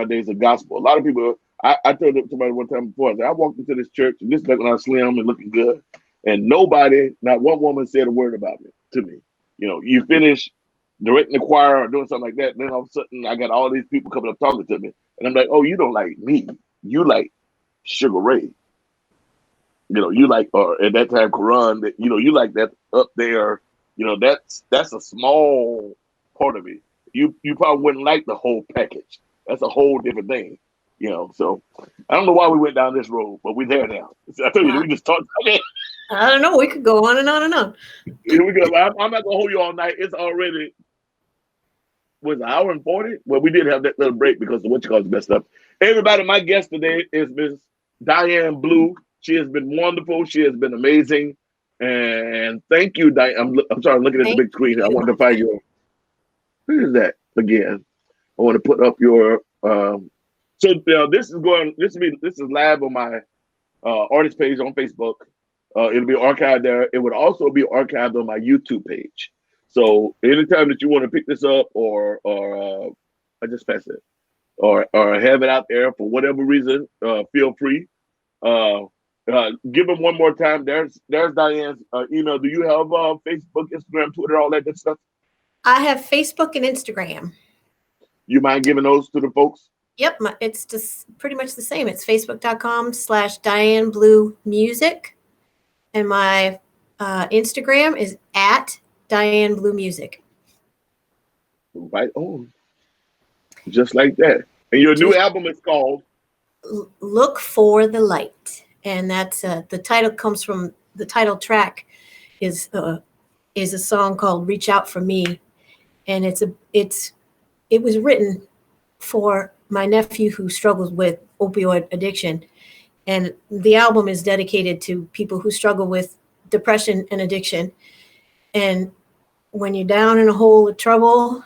days of gospel. A lot of people, I told somebody one time before, I walked into this church, and this is back when I was slim and looking good, and not one woman said a word about it to me. You finish directing the choir or doing something like that, and then all of a sudden I got all these people coming up talking to me, and I'm like, oh, you don't like me, you like Sugar Ray. You like, or at that time, Quran, that, you like that up there, that's a small part of it. You probably wouldn't like the whole package. That's a whole different thing, so I don't know why we went down this road, but we're there now. So I told you, we just talked. Okay. I don't know. We could go on and on and on. Here we go. I'm not going to hold you all night. It's already, an hour and 40? Well, we did have that little break because of what you call messed up. Everybody, my guest today is Miss Diane Blue. She has been wonderful. She has been amazing. And thank you, Diane. I'm sorry, I'm looking at the big screen. I want to find your, who is that again? I want to put up your, this is live on my artist page on Facebook. It'll be archived there. It would also be archived on my YouTube page. So anytime that you want to pick this up or I just pass it or have it out there for whatever reason, feel free. Give them one more time. There's Diane's email. Do you have Facebook, Instagram, Twitter, all that good stuff? I have Facebook and Instagram. You mind giving those to the folks? Yep, it's just pretty much the same. It's facebook.com/Diane Blue Music, and my Instagram is at Diane Blue Music. Right on, just like that. And your new album is called Look for the Light, and that's the title comes from the title track is a song called Reach Out for Me, and it was written for my nephew who struggles with opioid addiction, and the album is dedicated to people who struggle with depression and addiction. And when you're down in a hole of trouble,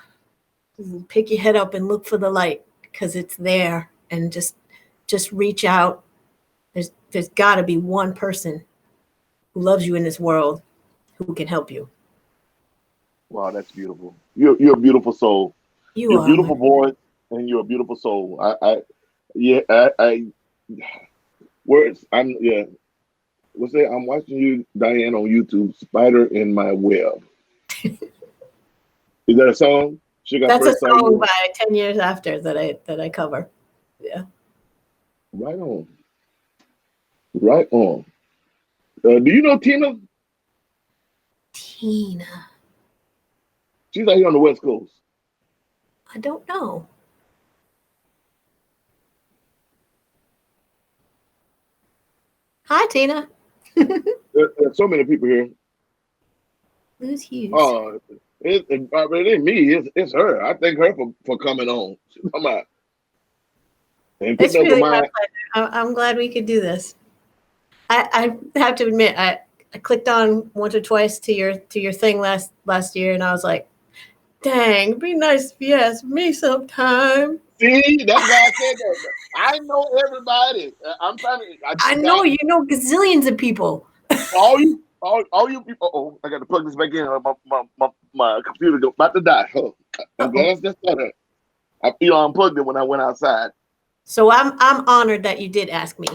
pick your head up and look for the light because it's there, and just reach out. There's got to be one person who loves you in this world who can help you. Wow, that's beautiful. You're a beautiful soul. You You're a are, beautiful man. voice and you're a beautiful soul. I words. What's that? I'm watching you, Diane, on YouTube. Spider in my web. Is that a song? Sugar, I That's a first saw song you. by 10 Years After that I cover. Yeah. Right on. Right on. Do you know Tina? Tina. She's out here on the West Coast. I don't know. Hi, Tina. There's so many people here. Who's Hughes? It ain't me. It's her. I thank her for coming on. Come on and It's putting up with really my my. pleasure. I'm glad we could do this. I have to admit, I clicked on once or twice to your thing last year, and I was like, dang, it'd be nice if you asked me sometime. See, that's why I said that. I know everybody. I'm trying to. I I just got know you know gazillions of people. all you people. Oh, I got to plug this back in. My computer about to die. Oh, I'm Uh-oh. glad that's not her. I unplugged it when I went outside. So I'm honored that you did ask me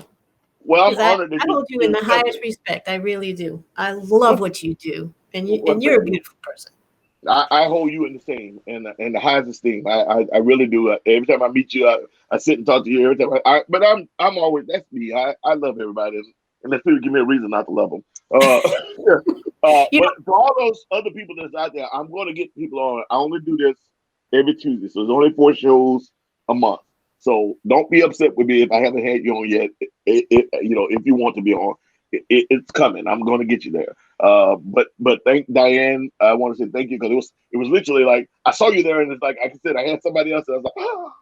Well, I'm because I, honored that I you hold you in did the accept highest it. respect. I really do. I love what you do, and Well, you're thank a you. beautiful person. I hold you in the same and the highest esteem. I really do. Every time I meet you, I sit and talk to you. Every time but I'm always that's me. I love everybody, unless people give me a reason not to love them. You know, But for all those other people that's out there, I'm going to get people on. I only do this every Tuesday, so there's only 4 shows a month. So don't be upset with me if I haven't had you on yet. If you want to be on, it's coming. I'm going to get you there. But thank Diane. I want to say thank you because it was literally like I saw you there and it's like I said I had somebody else and I was like, oh,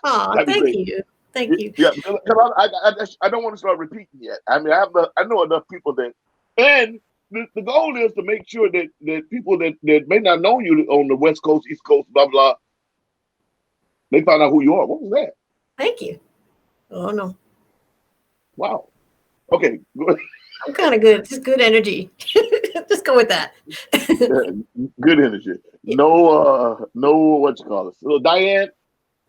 oh, that'd be thank great. you, thank you. Yeah, because I don't want to start repeating yet. I mean, I know enough people that, and the goal is to make sure that people that may not know you on the West Coast, East Coast, blah blah, they find out who you are. What was that? Thank you. Oh no, Wow. Okay. Good, I'm kind of good. Just good energy. Just go with that. good energy. Yeah. No, what you call it. So Diane,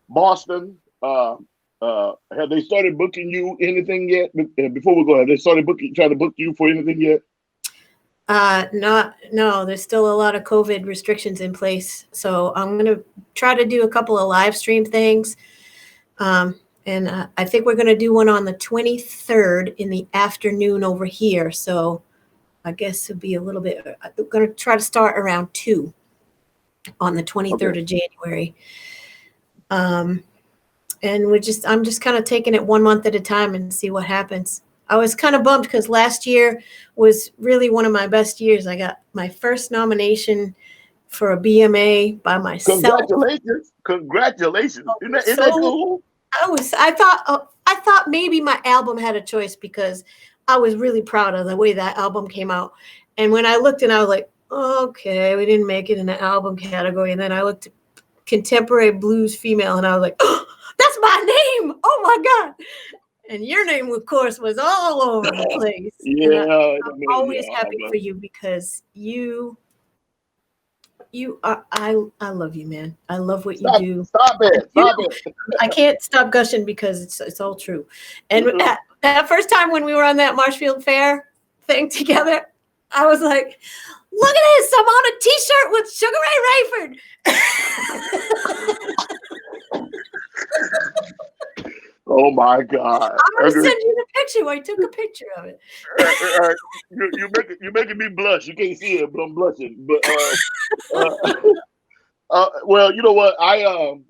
Boston. Have they started booking you anything yet? Before we go, have they started trying to book you for anything yet? No, there's still a lot of COVID restrictions in place. So I'm going to try to do a couple of live stream things. And I think we're going to do one on the 23rd in the afternoon over here. So I guess it'll be a little bit, I'm going to try to start around 2 on the 23rd Okay. of January. And I'm just kind of taking it 1 month at a time and see what happens. I was kind of bummed because last year was really one of my best years. I got my first nomination for a BMA by myself. Congratulations! Isn't that So cool? I thought maybe my album had a choice because I was really proud of the way that album came out. And when I looked and I was like, okay, we didn't make it in the album category. And then I looked at contemporary blues female and I was like, oh, that's my name. Oh my God. And your name, of course, was all over the place. And Yeah, I'm always happy for you because you are, I love you, man. I love what you do. Stop it! Stop it! I can't stop gushing because it's all true. And that first time when we were on that Marshfield Fair thing together, I was like, look at this, I'm on a t-shirt with Sugar Ray Rayford. Oh my God! I'm gonna send you the picture. I took a picture of it. You're making me blush. You can't see it, but I'm blushing. But well, you know what? I'm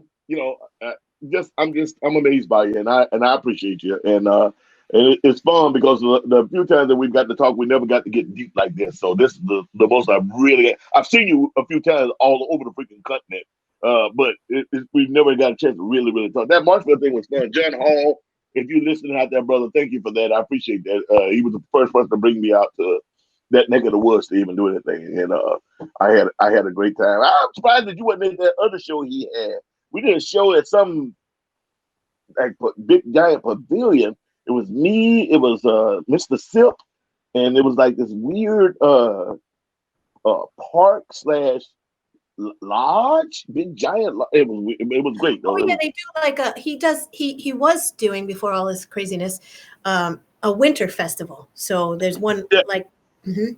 amazed by you, and I appreciate you, and it's fun because the few times that we've got to talk, we never got to get deep like this. So this is the most I've seen you a few times all over the freaking continent. But we've never got a chance to really talk. That Marshall thing was fun. John Hall, if you listening out there, brother, thank you for that. I appreciate that. He was the first person to bring me out to that neck of the woods to even do anything, and I had a great time. I'm surprised that you wasn't at that other show he had. We did a show at some like big giant pavilion. It was me. It was Mr. Sip, and it was like this weird park slash large, big giant. It was great though. Oh yeah, they do like he was doing before all this craziness, a winter festival. So there's one like. Mm-hmm.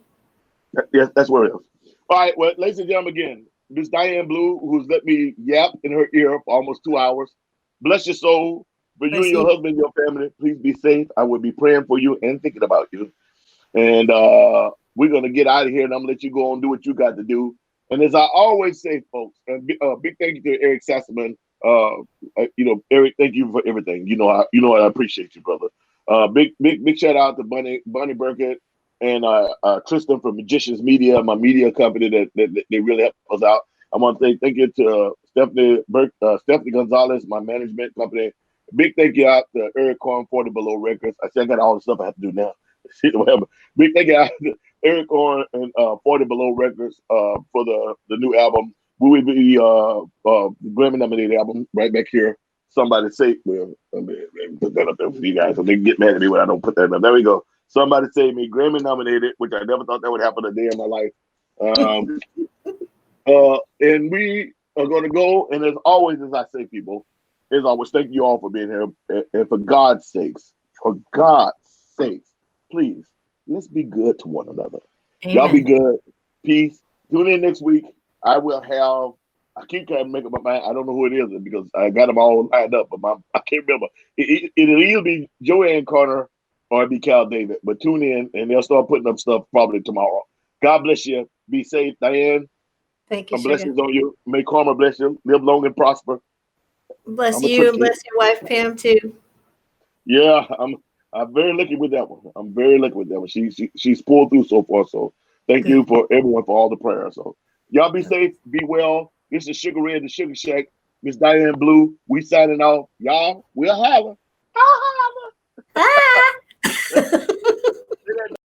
Yes, that's where it is. All right, well, ladies and gentlemen, again, Miss Diane Blue, who's let me yap in her ear for almost 2 hours. Bless your soul. For you and your husband and your family, please be safe. I will be praying for you and thinking about you. And we're going to get out of here, and I'm going to let you go and do what you got to do. And as I always say, folks, and big thank you to Eric Sassaman. Eric, thank you for everything. You know I appreciate you, brother. Big shout out to Bunny Burkett and Tristan from Magicians Media, my media company that they really help us out. I want to say thank you to Stephanie Gonzalez, my management company. Big thank you out to Eric Korn, 40 Below Records. I said I got all the stuff I have to do now. Whatever. Big thank you out to Eric Korn and 40 Below Records for the new album. We will be Grammy nominated album right back here. Somebody say, well, let me put that up there for you guys so they can get mad at me when I don't put that up. There we go. Somebody say me Grammy nominated, which I never thought that would happen a day in my life. And we are going to go. And as always, as I say, people, as always, thank you all for being here. And for God's sakes, please, let's be good to one another. Amen. Y'all be good. Peace. Tune in next week. I keep trying to make up my mind. I don't know who it is because I got them all lined up, but I can't remember. It'll either be Joanne Carter or it'll be Cal David. But tune in and they'll start putting up stuff probably tomorrow. God bless you. Be safe, Diane. Thank you. Blessings on you. May karma bless you. Live long and prosper. Bless you and bless your wife Pam too. Yeah, I'm very lucky with that one. I'm very lucky with that one. She's pulled through so far. So thank you for everyone for all the prayers. So y'all be safe, be well. This is Sugar Red, the Sugashack. Miss Diane Blue. We signing off. Y'all, we'll holler. Bye.